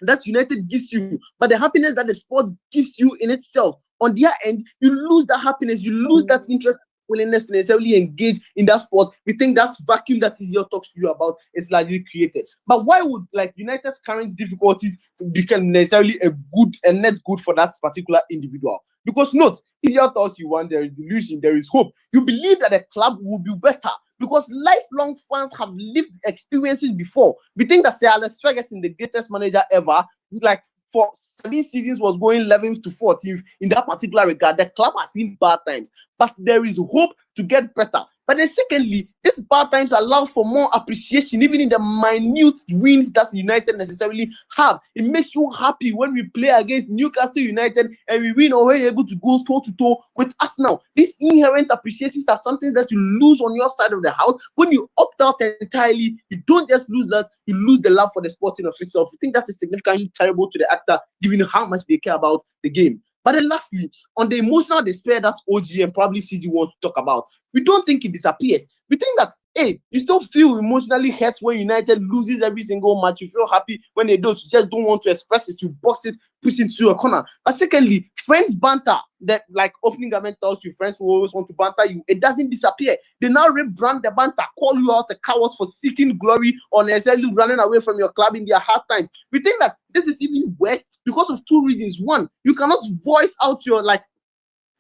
Speaker 6: that United gives you, but the happiness that the sport gives you in itself. On their end, you lose that happiness, you lose that interest, willingness to necessarily engage in that sport. We think that vacuum that Israel talks to you about is largely created. But why would like United's current difficulties become necessarily a net good for that particular individual? Because note, Israel tells you one, there is illusion, there is hope. You believe that the club will be better because lifelong fans have lived experiences before. We think that Sir Alex Ferguson, the greatest manager ever, like for 7 seasons was going 11th to 14th in that particular regard. The club has seen bad times, but there is hope to get better. But then secondly, this bad times allows for more appreciation, even in the minute wins that United necessarily have. It makes you happy when we play against Newcastle United and we win or we're able to go toe-to-toe with Arsenal. These inherent appreciations are something that you lose on your side of the house. When you opt out entirely, you don't just lose that, you lose the love for the sporting of itself. I think that is significantly terrible to the actor, given how much they care about the game. But then lastly, on the emotional despair that OG and probably CG wants to talk about, we don't think it disappears. We think that, hey, you still feel emotionally hurt when United loses every single match. You feel happy when they don't. You just don't want to express it. You box it, push it into a corner. But secondly, friends banter, that like opening government tells you, friends who always want to banter you, it doesn't disappear. They now rebrand the banter, call you out a coward for seeking glory or necessarily running away from your club in their hard times. We think that this is even worse because of two reasons. One, you cannot voice out your like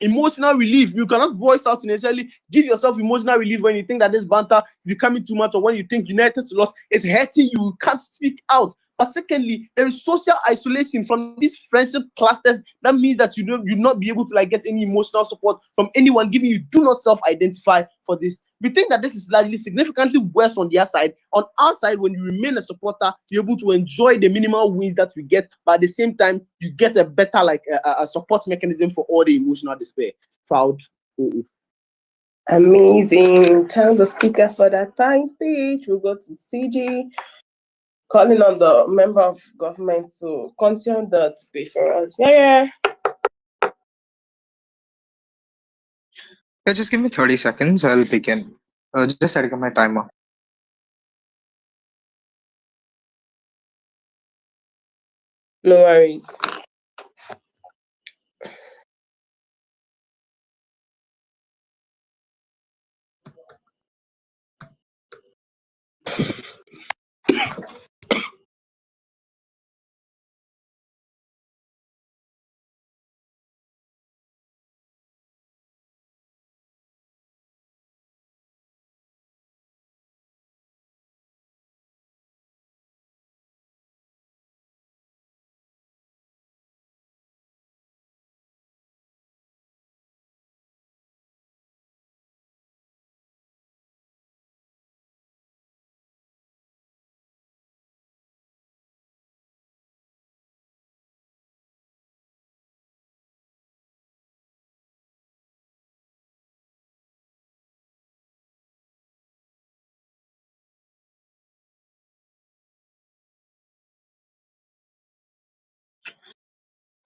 Speaker 6: emotional relief. You cannot voice out to necessarily give yourself emotional relief when you think that this banter is becoming too much or when you think United's loss is hurting you. You can't speak out. But secondly, there is social isolation from these friendship clusters. That means that you not be able to like get any emotional support from anyone, given you do not self-identify for this. We think that this is largely significantly worse on their side. On our side, when you remain a supporter, you're able to enjoy the minimal wins that we get, but at the same time, you get a better like a support mechanism for all the emotional despair. Proud.
Speaker 1: Amazing. Thank the speaker for that time speech. We'll go to CG, calling on the member of government to continue the debate for us. Yeah.
Speaker 7: Yeah, just give me 30 seconds. I'll begin. Just setting up my timer.
Speaker 1: No worries.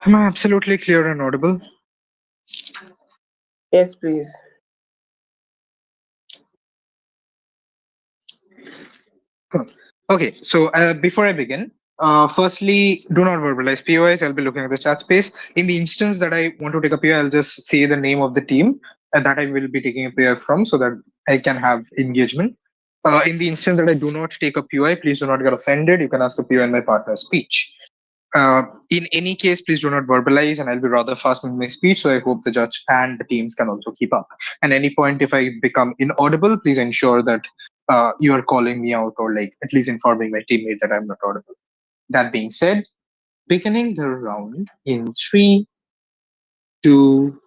Speaker 7: Am I absolutely clear and audible?
Speaker 1: Yes, please.
Speaker 7: Huh. Okay, so before I begin, firstly, do not verbalize POIs. I'll be looking at the chat space. In the instance that I want to take a POI, I'll just say the name of the team that I will be taking a POI from so that I can have engagement. In the instance that I do not take a POI, please do not get offended. You can ask the POI in my partner's speech. In any case, please do not verbalize, and I'll be rather fast with my speech, so I hope the judge and the teams can also keep up. At any point, if I become inaudible, please ensure that you are calling me out or like at least informing my teammate that I'm not audible. That being said, beginning the round in three, two,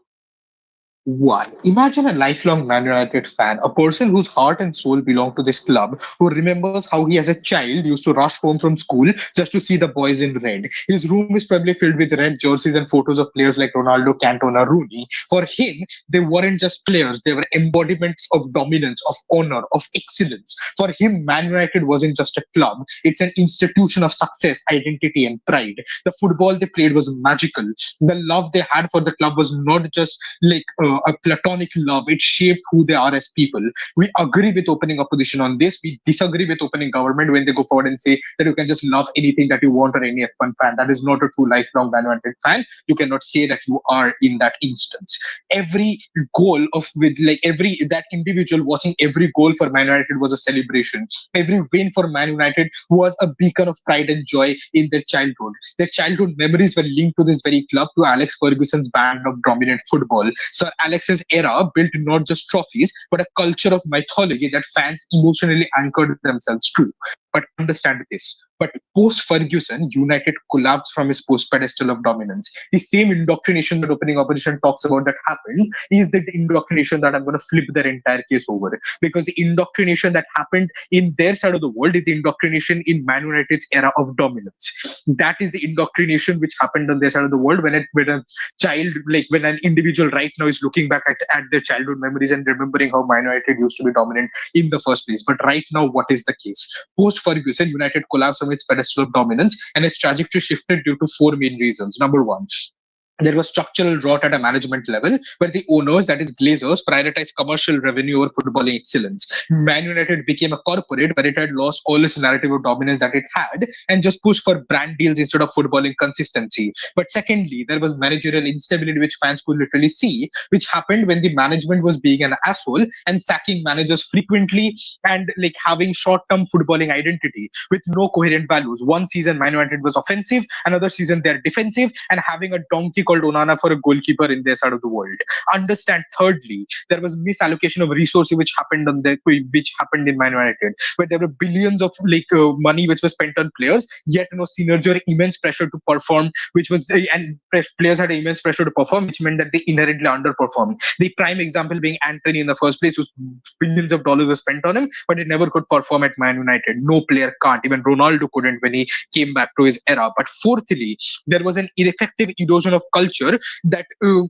Speaker 7: one. Imagine a lifelong Man United fan, a person whose heart and soul belong to this club, who remembers how he as a child used to rush home from school just to see the boys in red. His room is probably filled with red jerseys and photos of players like Ronaldo, Cantona, Rooney. For him, they weren't just players, they were embodiments of dominance, of honor, of excellence. For him, Man United wasn't just a club, it's an institution of success, identity, and pride. The football they played was magical. The love they had for the club was not just like a platonic love. It shaped who they are as people. We agree with opening opposition on this. We disagree with opening government when they go forward and say that you can just love anything that you want or any F1 fan. That is not a true lifelong Man United fan. You cannot say that you are in that instance. Every goal of with like every that individual watching every goal for Man United was a celebration. Every win for Man United was a beacon of pride and joy in their childhood. Their childhood memories were linked to this very club, to Alex Ferguson's band of dominant football. Sir Alex's era built not just trophies, but a culture of mythology that fans emotionally anchored themselves to. But understand this. But post Ferguson, United collapsed from his post pedestal of dominance. The same indoctrination that opening opposition talks about that happened is the indoctrination that I'm going to flip their entire case over. Because the indoctrination that happened in their side of the world is the indoctrination in Man United's era of dominance. That is the indoctrination which happened on their side of the world when a child, like when an individual right now is looking back at their childhood memories and remembering how Man United used to be dominant in the first place. But right now, what is the case? Post Ferguson, United collapsed from its pedestal of dominance and its trajectory shifted due to four main reasons. Number one, there was structural rot at a management level where the owners, that is Glazers, prioritized commercial revenue over footballing excellence. Man United became a corporate where it had lost all its narrative of dominance that it had and just pushed for brand deals instead of footballing consistency. But secondly, there was managerial instability which fans could literally see, which happened when the management was being an asshole and sacking managers frequently and like having short-term footballing identity with no coherent values. One season Man United was offensive, another season they're defensive, and having a donkey called Onana for a goalkeeper in their side of the world. Understand, thirdly, there was misallocation of resources which happened in Man United, where there were billions of money which was spent on players, yet no synergy or immense pressure to perform, which was and players had immense pressure to perform, which meant that they inherently underperformed. The prime example being Anthony in the first place, whose billions of dollars were spent on him, but he never could perform at Man United. No player can't. Even Ronaldo couldn't when he came back to his era. But fourthly, there was an ineffective erosion of culture that the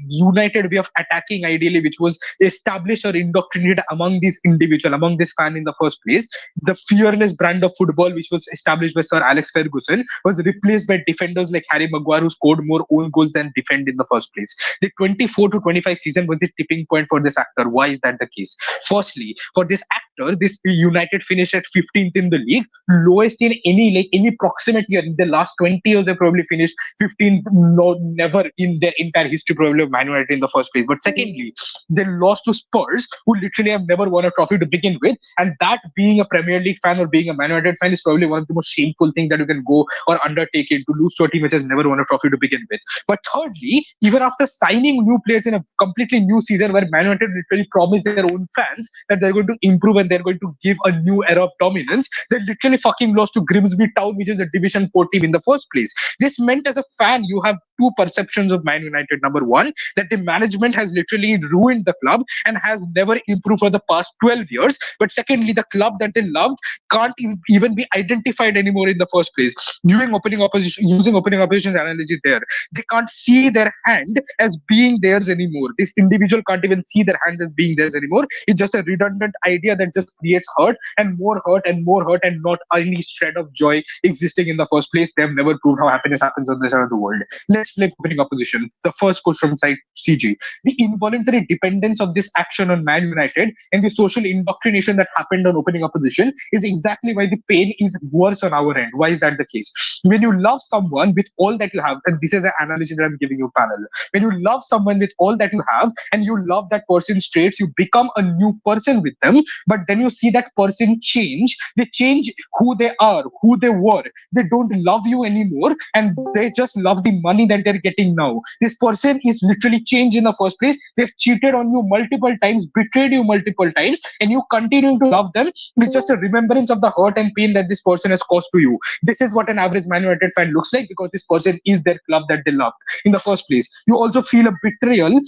Speaker 7: united way of attacking ideally, which was established or indoctrinated among these individual, among this fan in the first place. The fearless brand of football which was established by Sir Alex Ferguson was replaced by defenders like Harry Maguire, who scored more own goals than defend in the first place. The 24 to 25 season was the tipping point for this actor. Why is that the case? Firstly, for this actor, this United finished at 15th in the league, lowest in any proximate year in the last 20 years. They probably finished 15th, no, never in their entire history probably of Man United in the first place. But secondly, they lost to Spurs, who literally have never won a trophy to begin with, and that being a Premier League fan or being a Man United fan is probably one of the most shameful things that you can go or undertake in, to lose to a team which has never won a trophy to begin with. But thirdly, even after signing new players in a completely new season where Man United literally promised their own fans that they're going to improve and they're going to give a new era of dominance, they literally fucking lost to Grimsby Town, which is the Division 4 team in the first place. This meant as a fan, you have two perceptions of Man United. Number one, that the management has literally ruined the club and has never improved for the past 12 years. But secondly, the club that they loved can't even be identified anymore in the first place. Using opening opposition's analogy there, they can't see their hand as being theirs anymore. This individual can't even see their hands as being theirs anymore. It's just a redundant idea that just creates hurt and more hurt and more hurt, and not any shred of joy existing in the first place. They've never proved how happiness happens on this side of the world. Let's flip opening opposition. The first push from side CG. The involuntary dependence of this action on Man United and the social indoctrination that happened on opening opposition is exactly why the pain is worse on our end. Why is that the case? When you love someone with all that you have, and this is an analogy that I'm giving you, panel. When you love someone with all that you have and you love that person's traits, you become a new person with them. But then you see that person change. They change who they are, who they were. They don't love you anymore, and they just love the money that they're getting now. This person is literally changed in the first place. They've cheated on you multiple times, betrayed you multiple times, and you continue to love them with just a remembrance of the hurt and pain that this person has caused to you. This is what an average Man United fan looks like, because this person is their club that they loved in the first place. You also feel a betrayal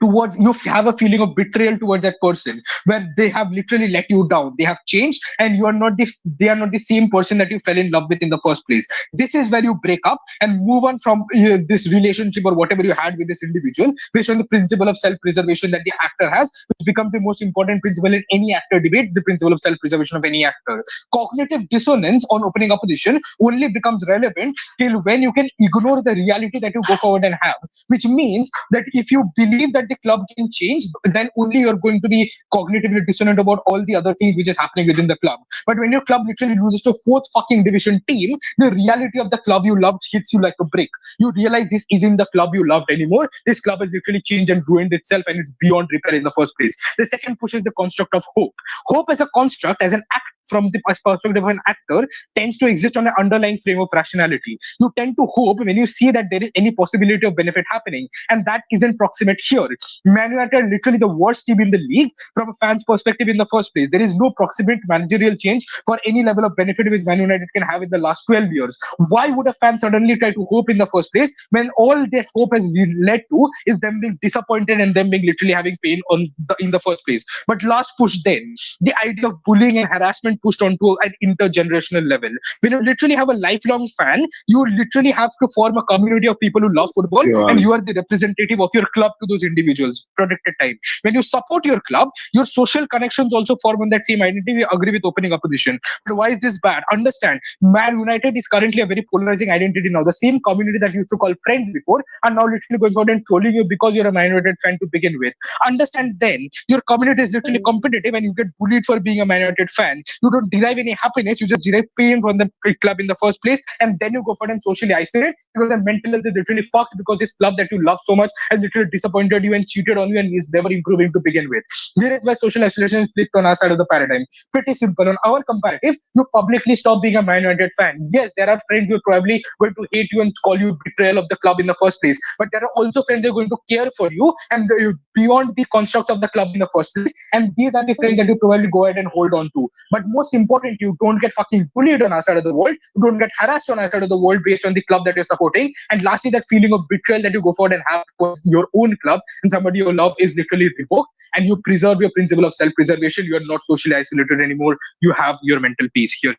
Speaker 7: towards, you have a feeling of betrayal towards that person, where they have literally let you down. They have changed, and they are not the same person that you fell in love with in the first place. This is where you break up and move on from this relationship or whatever you had with this individual, based on the principle of self-preservation that the actor has, which becomes the most important principle in any actor debate, the principle of self-preservation of any actor. Cognitive dissonance on opening opposition only becomes relevant till when you can ignore the reality that you go forward and have, which means that if you believe that the club can change, then only you're going to be cognitively dissonant about all the other things which is happening within the club. But when your club literally loses to fourth fucking division team, the reality of the club you loved hits you like a brick. You realize this isn't the club you loved anymore. This club has literally changed and ruined itself, and it's beyond repair in the first place. The second pushes the construct of hope. Hope as a construct, as an act from the perspective of an actor, tends to exist on an underlying frame of rationality. You tend to hope when you see that there is any possibility of benefit happening, and that isn't proximate here. Man United are literally the worst team in the league from a fan's perspective in the first place. There is no proximate managerial change for any level of benefit which Man United can have in the last 12 years. Why would a fan suddenly try to hope in the first place when all that hope has led to is them being disappointed and them being literally having pain in the first place? But last push then, the idea of bullying and harassment pushed onto an intergenerational level. When you literally have a lifelong fan, you literally have to form a community of people who love football, and you are the representative of your club to those individuals. Protected time. When you support your club, your social connections also form on that same identity. We agree with opening opposition. But why is this bad? Understand, Man United is currently a very polarizing identity now. The same community that used to call friends before are now literally going out and trolling you because you're a Man United fan to begin with. Understand then, your community is literally competitive and you get bullied for being a Man United fan. You don't derive any happiness, you just derive pain from the club in the first place, and then you go for and socially isolate because the mental health is literally fucked because this club that you love so much has literally disappointed you and cheated on you and is never improving to begin with. Here is why social isolation is flipped on our side of the paradigm. Pretty simple. On our comparative, you publicly stop being a Man United fan. Yes, there are friends who are probably going to hate you and call you betrayal of the club in the first place, but there are also friends who are going to care for you and beyond the constructs of the club in the first place, and these are the friends that you probably go ahead and hold on to. But most important, you don't get fucking bullied on our side of the world, you don't get harassed on our side of the world based on the club that you're supporting, and lastly, that feeling of betrayal that you go forward and have towards your own club and somebody you love is literally revoked, and you preserve your principle of self-preservation. You are not socially isolated anymore, you have your mental peace here.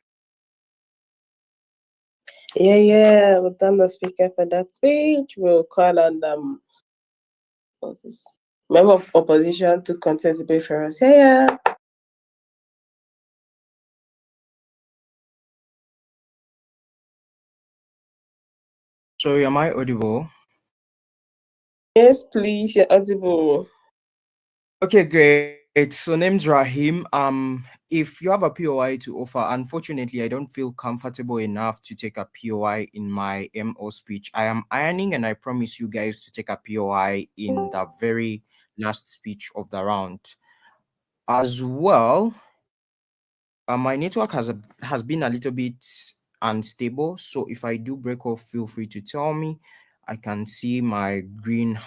Speaker 1: Yeah, we've done the speaker for that speech. We'll call on what's this? Member of opposition to contest debate for us. Yeah.
Speaker 8: Sorry, am I audible?
Speaker 1: Yes, please, you're audible.
Speaker 8: Okay, great. So name's Rahim. If you have a POI to offer, unfortunately, I don't feel comfortable enough to take a POI in my MO speech. I am ironing, and I promise you guys to take a POI in the very last speech of the round. As well, my network has been a little bit unstable, so if I do break off, feel free to tell me. I can see my green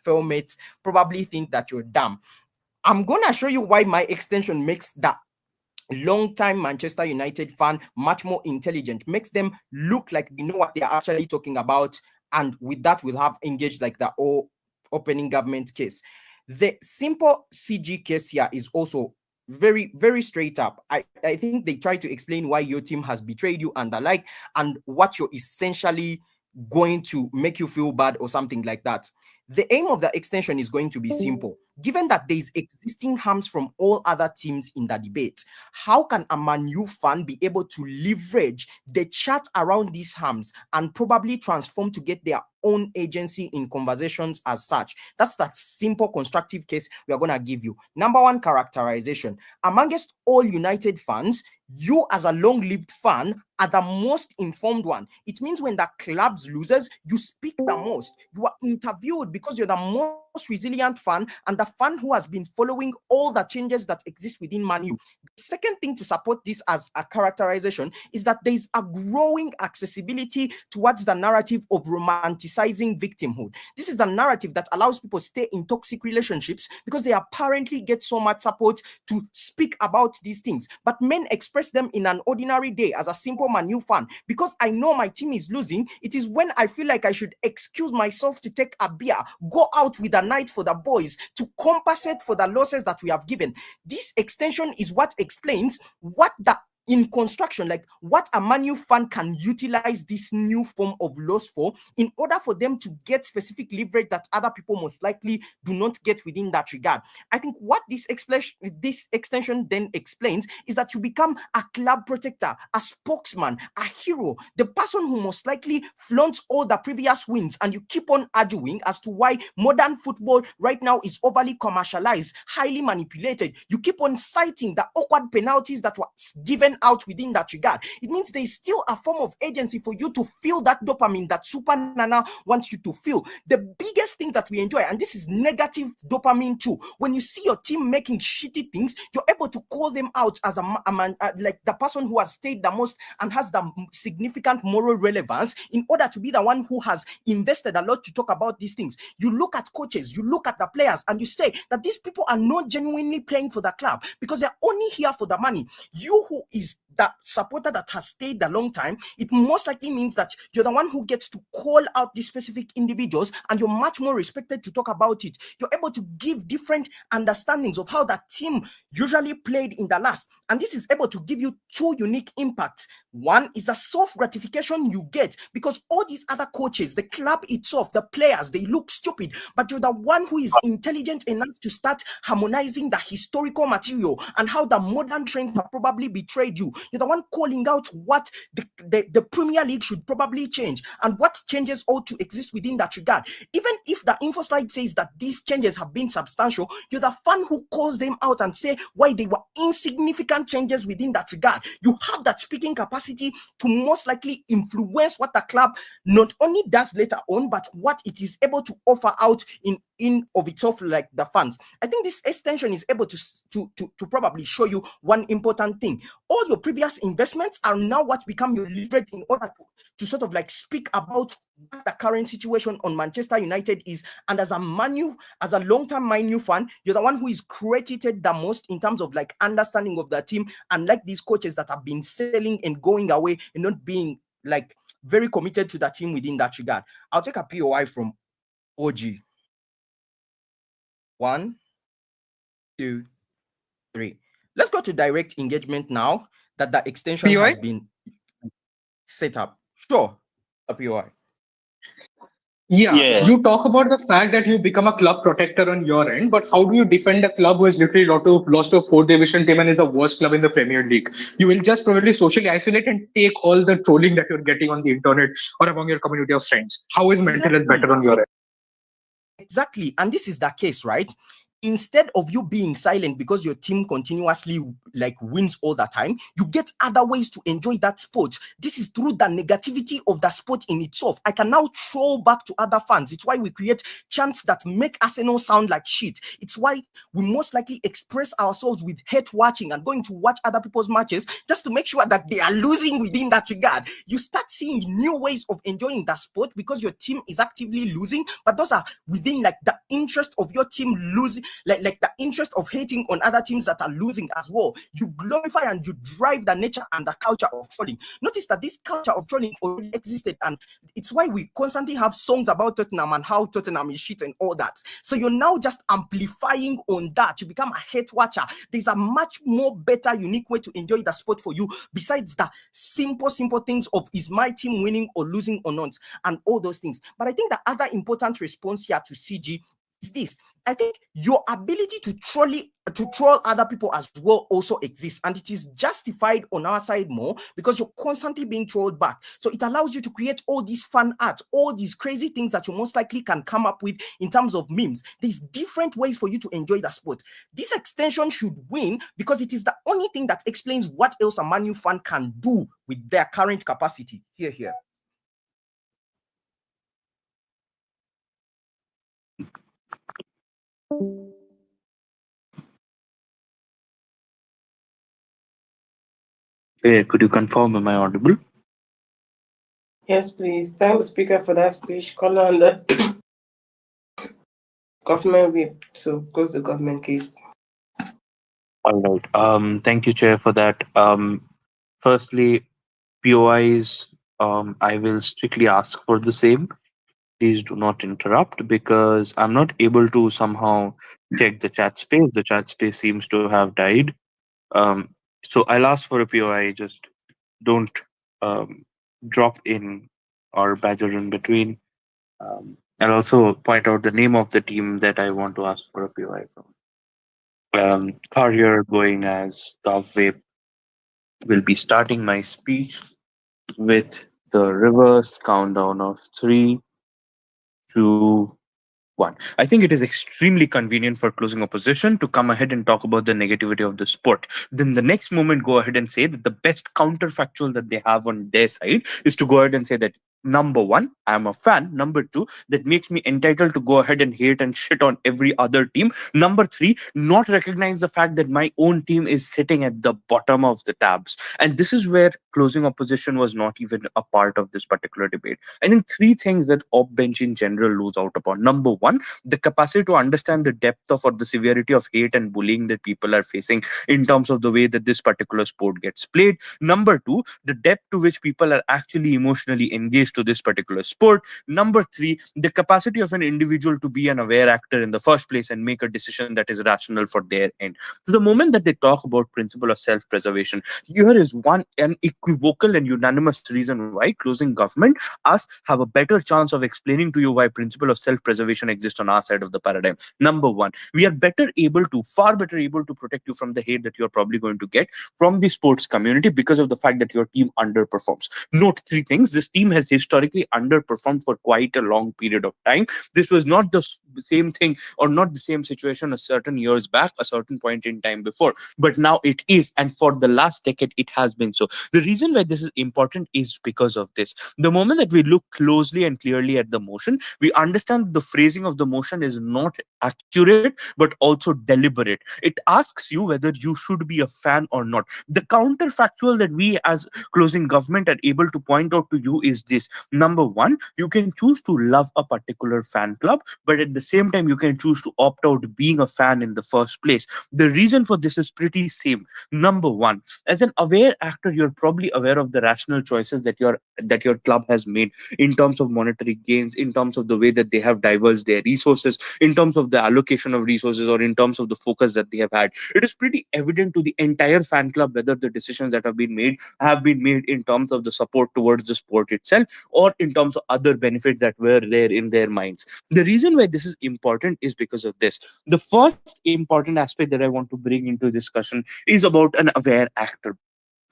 Speaker 8: mates probably think that you're dumb. I'm gonna show you why my extension makes that long-time Manchester United fan much more intelligent, makes them look like they know what they're actually talking about, and with that we'll have engaged like the opening government case. The simple CG case here is also very, very straight up. I think they try to explain why your team has betrayed you and the like, and what you're essentially going to make you feel bad or something like that. The aim of the extension is going to be simple. Given that there is existing harms from all other teams in the debate, how can a Man U fan be able to leverage the chat around these harms and probably transform to get their own agency in conversations as such? That's that simple constructive case we are going to give you. Number one, characterization. Amongst all United fans, you as a long-lived fan are the most informed one. It means when the clubs loses, you speak the most. You are interviewed because you're the most resilient fan and the fan who has been following all the changes that exist within Man U. The second thing to support this as a characterization is that there is a growing accessibility towards the narrative of romanticizing victimhood. This is a narrative that allows people to stay in toxic relationships because they apparently get so much support to speak about these things. But men express them in an ordinary day as a simple Man U fan. Because I know my team is losing, it is when I feel like I should excuse myself to take a beer, go out with a night for the boys to compensate for the losses that we have given. This extension is what explains what the in construction, like what a Man U fan can utilize this new form of loss for in order for them to get specific leverage that other people most likely do not get within that regard. I think what this extension then explains is that you become a club protector, a spokesman, a hero, the person who most likely flaunts all the previous wins, and you keep on arguing as to why modern football right now is overly commercialized, highly manipulated. You keep on citing the awkward penalties that were given out within that regard. It means there is still a form of agency for you to feel that dopamine that Super Nana wants you to feel. The biggest thing that we enjoy, and this is negative dopamine too, when you see your team making shitty things, you're able to call them out as a man, like the person who has stayed the most and has the significant moral relevance in order to be the one who has invested a lot to talk about these things. You look at coaches, you look at the players, and you say that these people are not genuinely playing for the club because they're only here for the money. You who is that supporter that has stayed a long time, it most likely means that you're the one who gets to call out these specific individuals, and you're much more respected to talk about it. You're able to give different understandings of how that team usually played in the last, and this is able to give you two unique impacts. One is the soft gratification you get because all these other coaches, the club itself, the players, they look stupid, but you're the one who is intelligent enough to start harmonizing the historical material and how the modern trend have probably betrayed you. You're the one calling out what the Premier League should probably change and what changes ought to exist within that regard. Even if the InfoSlide says that these changes have been substantial, you're the fan who calls them out and say why they were insignificant changes within that regard. You have that speaking capacity to most likely influence what the club not only does later on, but what it is able to offer out in of itself, like the fans. I think this extension is able to probably show you one important thing. All your previous investments are now what become your leverage in order to sort of like speak about what the current situation on Manchester United is. And as a long-term Man U fan, you're the one who is credited the most in terms of like understanding of the team, and like these coaches that have been selling and going away and not being like very committed to the team within that regard. I'll take a POI from OG. 1, 2, 3. Let's go to direct engagement now that the extension
Speaker 7: POI?
Speaker 8: has been set up. Sure, a POI.
Speaker 7: Yeah, you talk about the fact that you become a club protector on your end, but how do you defend a club who has literally lost to a fourth division team and is the worst club in the Premier League? You will just probably socially isolate and take all the trolling that you're getting on the internet or among your community of friends. How is mental health better on your end?
Speaker 8: Exactly. And this is the case, right? instead of you being silent because your team continuously like wins all the time, you get other ways to enjoy that sport. This is through the negativity of the sport in itself. I can now throw back to other fans. It's why we create chants that make Arsenal sound like shit. It's why we most likely express ourselves with hate watching and going to watch other people's matches just to make sure that they are losing within that regard. You start seeing new ways of enjoying that sport because your team is actively losing, but those are within like the interest of your team losing, like the interest of hating on other teams that are losing as well. You glorify and you drive the nature and the culture of trolling. Notice that this culture of trolling already existed, and it's why we constantly have songs about Tottenham and how Tottenham is shit and all that. So you're now just amplifying on that. You become a hate watcher. There's a much more better, unique way to enjoy the sport for you besides the simple things of is my team winning or losing or not, and all those things. But I think the other important response here to CG is this. I think your ability to troll other people as well also exists, and it is justified on our side more because you're constantly being trolled back. So it allows you to create all these fun art, all these crazy things that you most likely can come up with in terms of memes. There's different ways for you to enjoy the sport. This extension should win because it is the only thing that explains what else a Man U fan can do with their current capacity. Here.
Speaker 9: Could you confirm, am I audible?
Speaker 1: Yes, please. Thank the speaker for that speech. Call on the government whip to close the government case.
Speaker 9: All right. Thank you, Chair, for that. Firstly, POIs, I will strictly ask for the same. Please do not interrupt because I'm not able to somehow check the chat space. The chat space seems to have died. Um, so I'll ask for a POI. Just don't um, drop in or badger in between. I'll also point out the name of the team that I want to ask for a POI from. Carrier going as Gov will be starting my speech with the reverse countdown of three, two, one. I think it is extremely convenient for closing opposition to come ahead and talk about the negativity of the sport. Then the next moment go ahead and say that the best counterfactual that they have on their side is to go ahead and say that number one, I'm a fan. Number two, that makes me entitled to go ahead and hate and shit on every other team. Number three, not recognize the fact that my own team is sitting at the bottom of the tabs. And this is where closing opposition was not even a part of this particular debate. I think three things that op bench in general lose out upon. Number one, the capacity to understand the depth of or the severity of hate and bullying that people are facing in terms of the way that this particular sport gets played. Number two, the depth to which people are actually emotionally engaged to this particular sport. Number three, the capacity of an individual to be an aware actor in the first place and make a decision that is rational for their end. So the moment that they talk about principle of self-preservation, here is one unequivocal and unanimous reason why closing government us have a better chance of explaining to you why principle of self-preservation exists on our side of the paradigm. Number one, we are far better able to protect you from the hate that you're probably going to get from the sports community because of the fact that your team underperforms. Note three things. This team has historically underperformed for quite a long period of time. This was not the same thing or not the same situation a certain years back, a certain point in time before, but now it is. And for the last decade, it has been so. The reason why this is important is because of this. The moment that we look closely and clearly at the motion, we understand the phrasing of the motion is not accurate, but also deliberate. It asks you whether you should be a fan or not. The counterfactual that we as closing government are able to point out to you is this. Number one, you can choose to love a particular fan club, but at the same time, you can choose to opt out being a fan in the first place. The reason for this is pretty same. Number one, as an aware actor, you're probably aware of the rational choices that your club has made in terms of monetary gains, in terms of the way that they have diverged their resources, in terms of the allocation of resources, or in terms of the focus that they have had. It is pretty evident to the entire fan club whether the decisions that have been made in terms of the support towards the sport itself or in terms of other benefits that were there in their minds. The reason why this is important is because of this. The first important aspect that I want to bring into discussion is about an aware actor.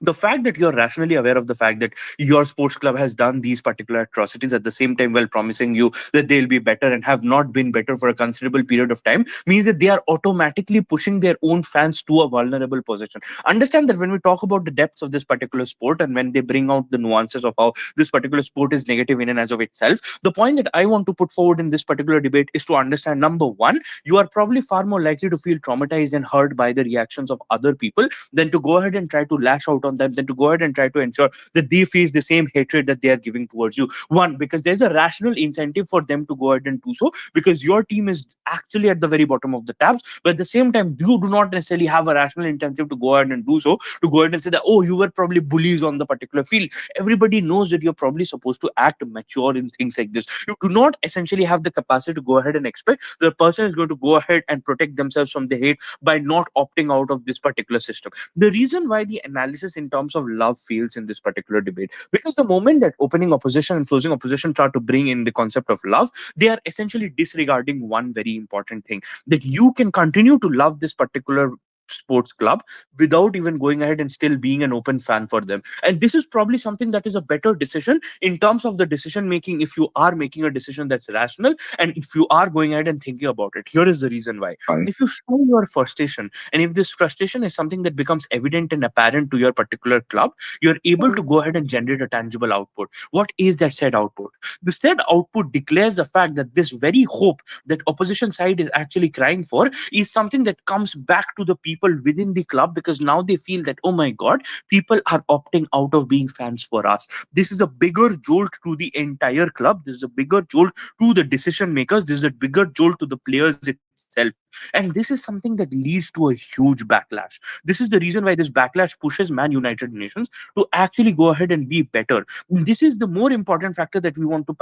Speaker 9: The fact that you're rationally aware of the fact that your sports club has done these particular atrocities at the same time while promising you that they'll be better and have not been better for a considerable period of time means that they are automatically pushing their own fans to a vulnerable position. Understand that when we talk about the depths of this particular sport and when they bring out the nuances of how this particular sport is negative in and as of itself, the point that I want to put forward in this particular debate is to understand, number one, you are probably far more likely to feel traumatized and hurt by the reactions of other people than to go ahead and try to lash out on them, than to go ahead and try to ensure that they face the same hatred that they are giving towards you. One, because there's a rational incentive for them to go ahead and do so, because your team is actually at the very bottom of the tabs, but at the same time, you do not necessarily have a rational incentive to go ahead and do so, to go ahead and say that, oh, you were probably bullies on the particular field. Everybody knows that you're probably supposed to act mature in things like this. You do not essentially have the capacity to go ahead and expect the person is going to go ahead and protect themselves from the hate by not opting out of this particular system. The reason why the analysis in terms of love fails in this particular debate, because the moment that opening opposition and closing opposition try to bring in the concept of love, they are essentially disregarding one very important thing, that you can continue to love this particular sports club without even going ahead and still being an open fan for them. And this is probably something that is a better decision in terms of the decision making, if you are making a decision that's rational and if you are going ahead and thinking about it. Here is the reason why.
Speaker 5: Fine.
Speaker 9: If you show your frustration, and if this frustration is something that becomes evident and apparent to your particular club, you're able to go ahead and generate a tangible output. What is that said output? The said output declares the fact that this very hope that opposition side is actually crying for is something that comes back to the people within the club, because now they feel that, oh my god, people are opting out of being fans for us. This is a bigger jolt to the entire club. This is a bigger jolt to the decision makers. This is a bigger jolt to the players itself. And this is something that leads to a huge backlash. This is the reason why this backlash pushes Man United Nations to actually go ahead and be better. This is the more important factor that we want to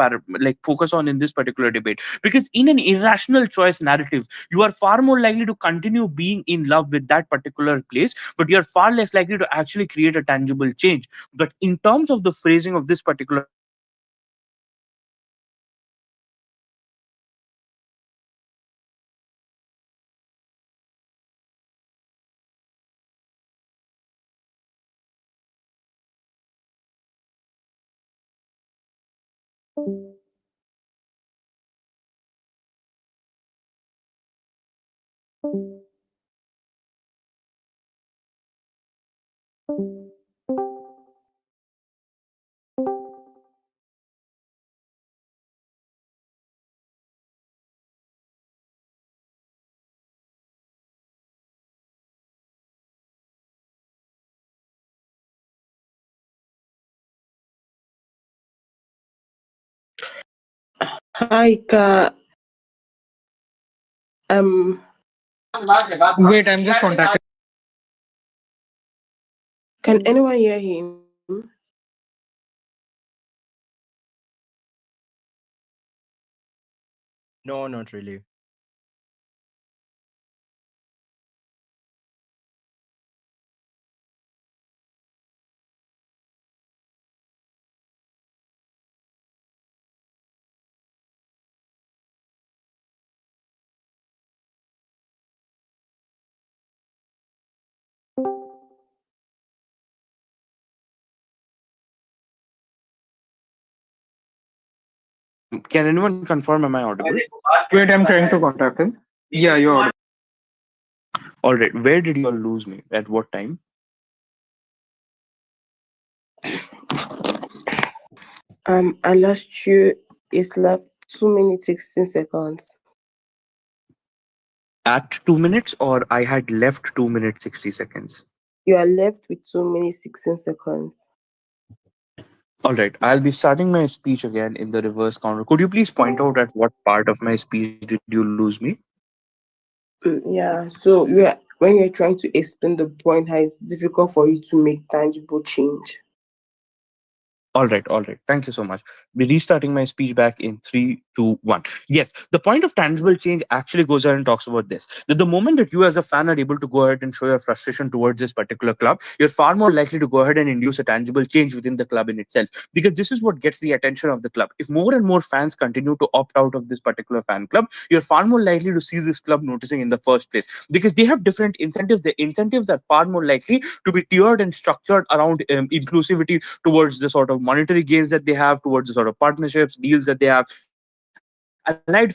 Speaker 9: focus on in this particular debate, because in an irrational choice narrative, you are far more likely to continue being in love with that particular place, but you are far less likely to actually create a tangible change. But in terms of the phrasing of this particular debate, we are actually going ahead and creating a tangible change. We are actually going ahead and creating a tangible change. And this is something that is very important for us to understand. This is something that is very important for us to understand. This is something that is very important for us to understand. This is something that is very important for us to understand. This is something that is very important for us to understand. This is something that is very important for us to understand. This is something that is very important for us to understand. This is something that is very important for us to understand. This is something that is very important for us to understand. This is something that is very important for us to understand. This is something that is very important for us to understand. This is something that is very important for us to understand. This is something that is very important for us to understand. This is something that is very important for us to understand. This is something that is very important for us to
Speaker 1: Hi,
Speaker 9: understand.
Speaker 1: Ka.
Speaker 9: This is something that is very important for us to understand.
Speaker 1: Um,
Speaker 7: Wait, I'm just contacting.
Speaker 1: can anyone hear him?
Speaker 8: No, not really.
Speaker 9: Can anyone confirm, am I audible?
Speaker 7: Wait, I'm trying to contact him. Yeah, you're.
Speaker 9: All right, where did you all lose me? At what time?
Speaker 1: I lost you. It's left 2 minutes 16 seconds.
Speaker 9: At 2 minutes, or I had left 2 minutes 60 seconds?
Speaker 1: You are left with 2 minutes 16 seconds.
Speaker 9: All right, I'll be starting my speech again in the reverse counter. Could you please point out at what part of my speech did you lose me?
Speaker 1: Yeah. So when you're trying to explain the point, how it's difficult for you to make tangible change.
Speaker 9: All right, all right. Thank you so much. Be restarting my speech back in 3, 2, 1. Yes, the point of tangible change actually goes ahead and talks about this. That the moment that you as a fan are able to go ahead and show your frustration towards this particular club, you're far more likely to go ahead and induce a tangible change within the club in itself. Because this is what gets the attention of the club. If more and more fans continue to opt out of this particular fan club, you're far more likely to see this club noticing in the first place. Because they have different incentives. The incentives are far more likely to be tiered and structured around inclusivity towards the sort of monetary gains that they have, towards the sort of partnerships, deals that they have, allied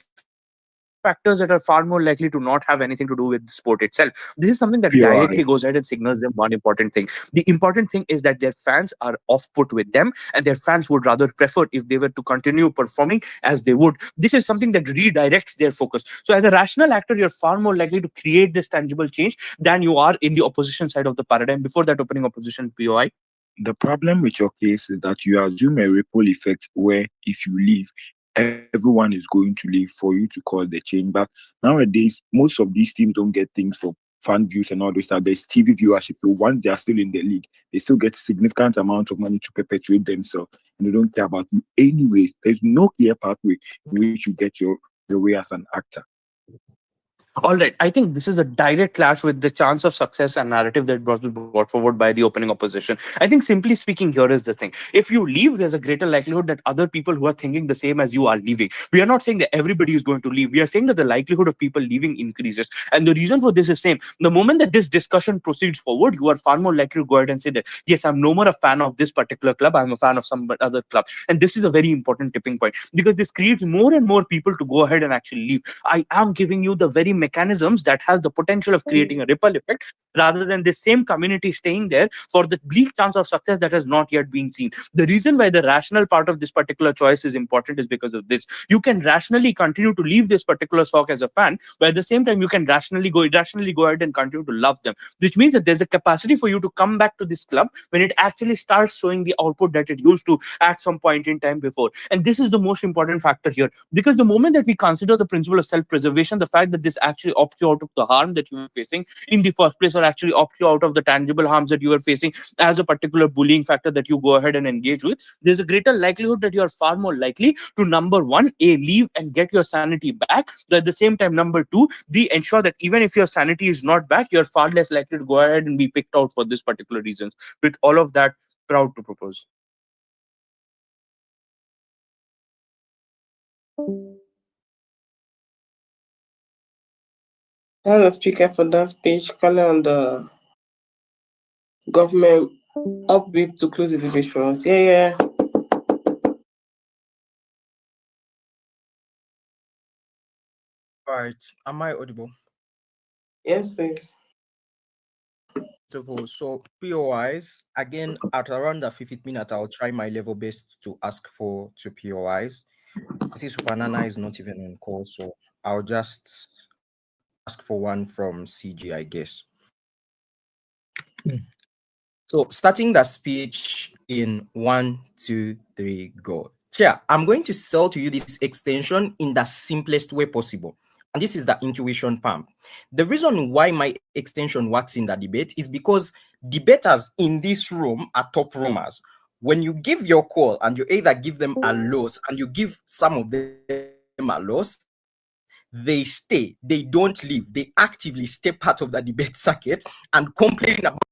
Speaker 9: factors that are far more likely to not have anything to do with the sport itself. This is something that directly goes ahead and signals them one important thing.
Speaker 5: POI.
Speaker 9: The important thing is that their fans are off put with them, and their fans would rather prefer if they were to continue performing as they would. This is something that redirects their focus. So, as a rational actor, you're far more likely to create this tangible change than you are in the opposition side of the paradigm before that opening opposition POI.
Speaker 5: The problem with your case is that you assume a ripple effect where if you leave, everyone is going to leave for you to cause the change. But nowadays, most of these teams don't get things for fan views and all those stuff. There's TV viewership. So once they are still in the league, they still get significant amount of money to perpetuate themselves, and they don't care about you anyways. There's no clear pathway in which you get your way as an actor.
Speaker 9: All right. I think this is a direct clash with the chance of success and narrative that was brought forward by the opening opposition. I think simply speaking, here is the thing. If you leave, there's a greater likelihood that other people who are thinking the same as you are leaving. We are not saying that everybody is going to leave. We are saying that the likelihood of people leaving increases. And the reason for this is same. The moment that this discussion proceeds forward, you are far more likely to go ahead and say that, yes, I'm no more a fan of this particular club. I'm a fan of some other club. And this is a very important tipping point because this creates more and more people to go ahead and actually leave. I am giving you the very mechanisms that has the potential of creating a ripple effect rather than the same community staying there for the bleak chance of success that has not yet been seen. The reason why the rational part of this particular choice is important is because of this. You can rationally continue to leave this particular stock as a fan, but at the same time, you can rationally go ahead and continue to love them, which means that there's a capacity for you to come back to this club when it actually starts showing the output that it used to at some point in time before. And this is the most important factor here because the moment that we consider the principle of self-preservation, the fact that this actually opts you out of the harm that you were facing in the first place, or actually opts you out of the tangible harms that you were facing as a particular bullying factor that you go ahead and engage with, there's a greater likelihood that you are far more likely to number one, a leave and get your sanity back. But at the same time, number two, b ensure that even if your sanity is not back, you're far less likely to go ahead and be picked out for this particular reasons. With all of that, proud to propose.
Speaker 1: As a speaker for that speech, calling on the government upbeat to close the debate for us. Yeah.
Speaker 8: All right. Am I audible?
Speaker 1: Yes, please.
Speaker 8: So POIs, again, at around the 50th minute, I'll try my level best to ask for 2 POIs. I see Supanana is not even on call, so I'll just ask for one from CG, I guess. So starting the speech in 1, 2, 3, go. Chair, I'm going to sell to you this extension in the simplest way possible. And this is the intuition pump. The reason why my extension works in the debate is because debaters in this room are top roomers. When you give your call and you either give them a loss and you give some of them a loss, they stay, they don't leave, they actively stay part of the debate circuit and complain about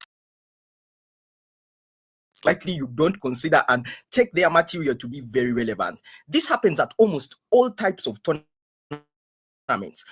Speaker 8: likely you don't consider and take their material to be very relevant. This happens at almost all types of tournaments.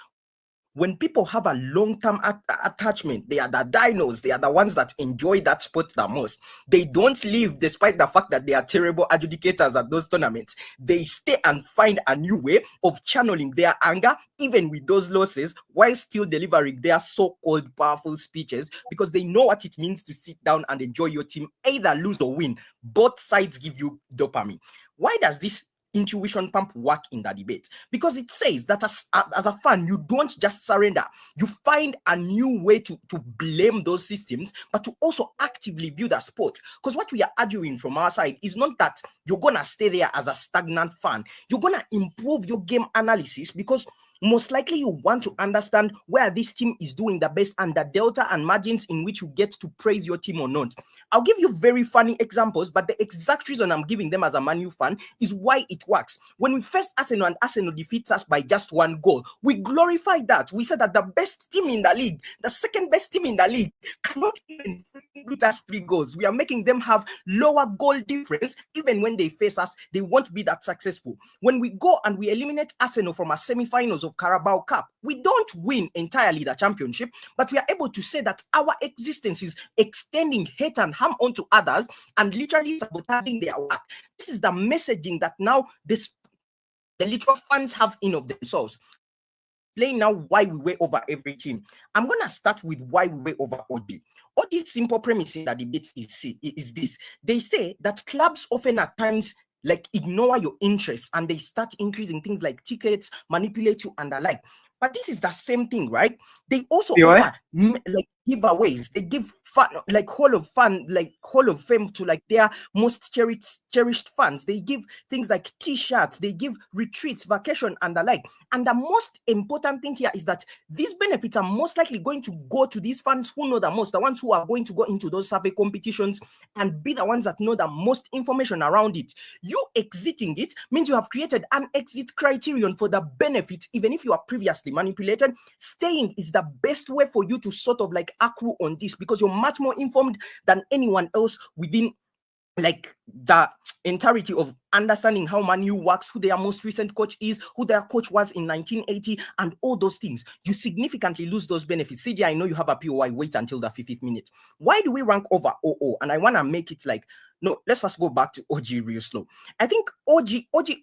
Speaker 8: When people have a long-term attachment, they are the dinos, they are the ones that enjoy that sport the most. They don't leave despite the fact that they are terrible adjudicators at those tournaments. They stay and find a new way of channeling their anger, even with those losses, while still delivering their so-called powerful speeches, because they know what it means to sit down and enjoy your team, either lose or win. Both sides give you dopamine. Why does this intuition pump work in the debate? Because it says that as a fan, you don't just surrender. You find a new way to blame those systems, but to also actively view the sport. Because what we are arguing from our side is not that you're going to stay there as a stagnant fan. You're going to improve your game analysis because most likely you want to understand where this team is doing the best and the delta and margins in which you get to praise your team or not. I'll give you very funny examples, but the exact reason I'm giving them as a Man U fan is why it works. When we faced Arsenal and Arsenal defeats us by just 1 goal, we glorified that. We said that the best team in the league, the second best team in the league, cannot even beat us 3 goals. We are making them have lower goal difference. Even when they face us, they won't be that successful. When we go and we eliminate Arsenal from our semi-finals of Carabao Cup, we don't win entirely the championship, but we are able to say that our existence is extending hate and harm onto others and literally sabotaging their work. This is the messaging that now the literal fans have in of themselves. Explain now why we weigh over every team. I'm going to start with why we weigh over OG. OG's simple premise in the debate is this. They say that clubs often at times like ignore your interests and they start increasing things like tickets, manipulate you and the like. But this is the same thing, right? They also offer like giveaways. They give fun, like Hall of Fame to like their most cherished fans. They give things like t-shirts, they give retreats, vacation, and the like. And the most important thing here is that these benefits are most likely going to go to these fans who know the most, the ones who are going to go into those survey competitions and be the ones that know the most information around it. You exiting it means you have created an exit criterion for the benefits, even if you are previously manipulated. Staying is the best way for you to sort of like accrue on this because you're much more informed than anyone else within like the entirety of understanding how Man U works, who their most recent coach is, who their coach was in 1980, and all those things. You significantly lose those benefits. CJ, I know you have a POI. Wait until the 50th minute. Why do we rank over OO? And I want to make it like, no, let's first go back to OG real slow. I think OG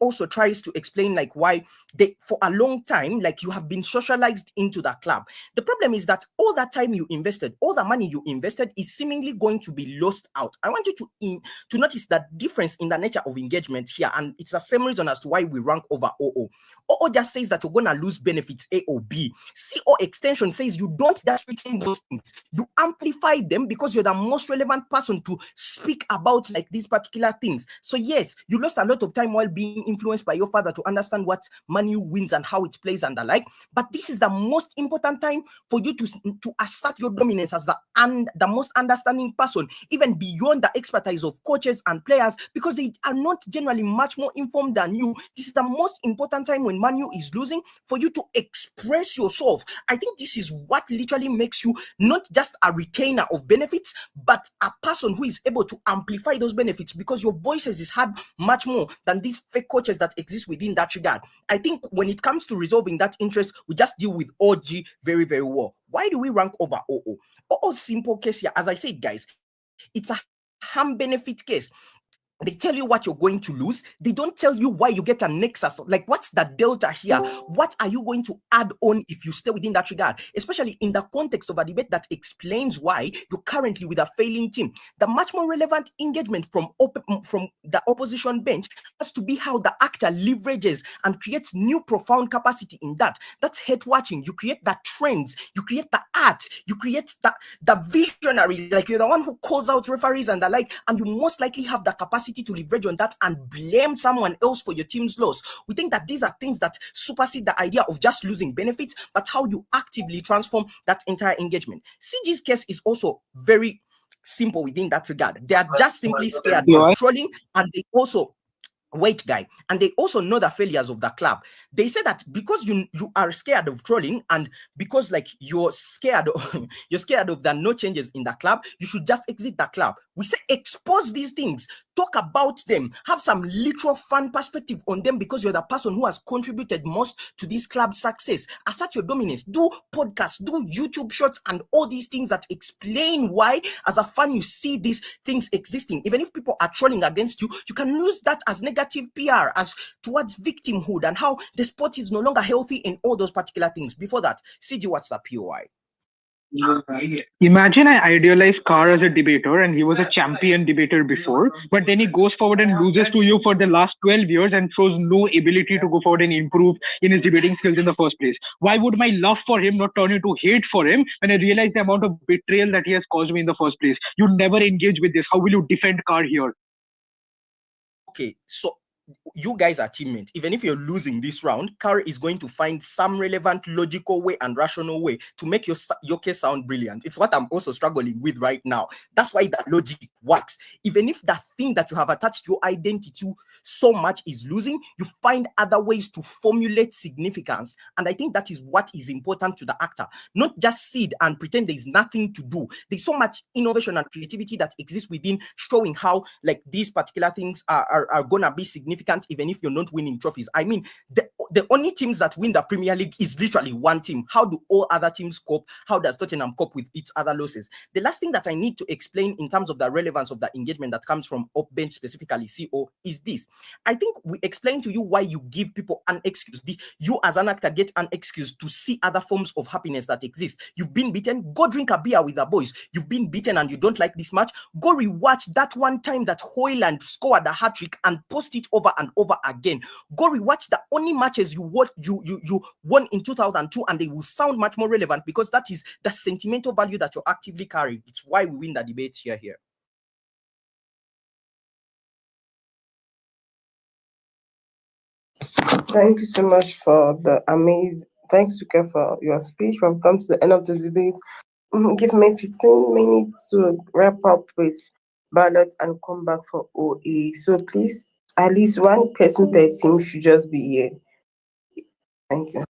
Speaker 8: also tries to explain like why they, for a long time, like you have been socialized into the club. The problem is that all that time you invested, all the money you invested is seemingly going to be lost out. I want you to notice that difference in the nature of engagement here, and it's the same reason as to why we rank over OO. OO just says that you're going to lose benefits A or B. CO extension says you don't just retain those things, you amplify them because you're the most relevant person to speak about like these particular things. So yes, you lost a lot of time while being influenced by your father to understand what Man U wins and how it plays and the like, but this is the most important time for you to assert your dominance as the most understanding person, even beyond the expertise of coaches and players, because they are not generally much more informed than you. This is the most important time when Man U is losing for you to express yourself. I think this is what literally makes you not just a retainer of benefits, but a person who is able to amplify those benefits because your voices is heard much more than these fake coaches that exist within that regard. I think when it comes to resolving that interest, we just deal with OG very, very well. Why do we rank over OO? OO's simple case here, as I said, guys, it's a harm benefit case. They tell you what you're going to lose. They don't tell you why you get a nexus. Like, what's the delta here? What are you going to add on if you stay within that regard? Especially in the context of a debate that explains why you're currently with a failing team. The much more relevant engagement from the opposition bench has to be how the actor leverages and creates new profound capacity in that. That's hate watching. You create the trends. You create the art. You create the visionary. Like, you're the one who calls out referees and the like, and you most likely have the capacity to leverage on that and blame someone else for your team's loss. We think that these are things that supersede the idea of just losing benefits, but how you actively transform that entire engagement. CG's case is also very simple within that regard. They are just simply scared of trolling, and they also and they also know the failures of the club. They say that because you are scared of trolling and because like you're scared of the no changes in the club, you should just exit the club. We say expose these things, talk about them, have some literal fun perspective on them because you're the person who has contributed most to this club's success. Assert your dominance, do podcasts, do YouTube shorts and all these things that explain why as a fan you see these things existing. Even if people are trolling against you, you can use that as negative PR, as towards victimhood and how the sport is no longer healthy and all those particular things. Before that, CG, what's the POI?
Speaker 7: Imagine I idealize Carr as a debater and he was a champion debater before, but then he goes forward and loses to you for the last 12 years and shows no ability to go forward and improve in his debating skills in the first place. Why would my love for him not turn into hate for him when I realize the amount of betrayal that he has caused me in the first place? You never engage with this. How will you defend Carr here?
Speaker 8: Okay, so you guys are teammates. Even if you're losing this round, Carl is going to find some relevant, logical way and rational way to make your case sound brilliant. It's what I'm also struggling with right now. That's why that logic works. Even if that thing that you have attached your identity to so much is losing, you find other ways to formulate significance. And I think that is what is important to the actor. Not just sit and pretend there's nothing to do. There's so much innovation and creativity that exists within, showing how like these particular things are gonna be significant even if you're not winning trophies. I mean, the only teams that win the Premier League is literally one team. How do all other teams cope? How does Tottenham cope with its other losses? The last thing that I need to explain in terms of the relevance of the engagement that comes from up-bench, specifically CO, is this. I think we explained to you why you give people an excuse. You as an actor get an excuse to see other forms of happiness that exist. You've been beaten, go drink a beer with the boys. You've been beaten and you don't like this match, go rewatch that one time that Hoyland scored a hat-trick and post it over and over again. Go rewatch the only matches you won in 2002 and they will sound much more relevant because that is the sentimental value that you're actively carrying. It's why we win the debate here.
Speaker 1: Thank you so much for the amazing. Thanks, Suka, for your speech. We've come to the end of the debate. Give me 15 minutes to wrap up with ballots and come back for OA. So please, at least one person per team should just be here. Thank you.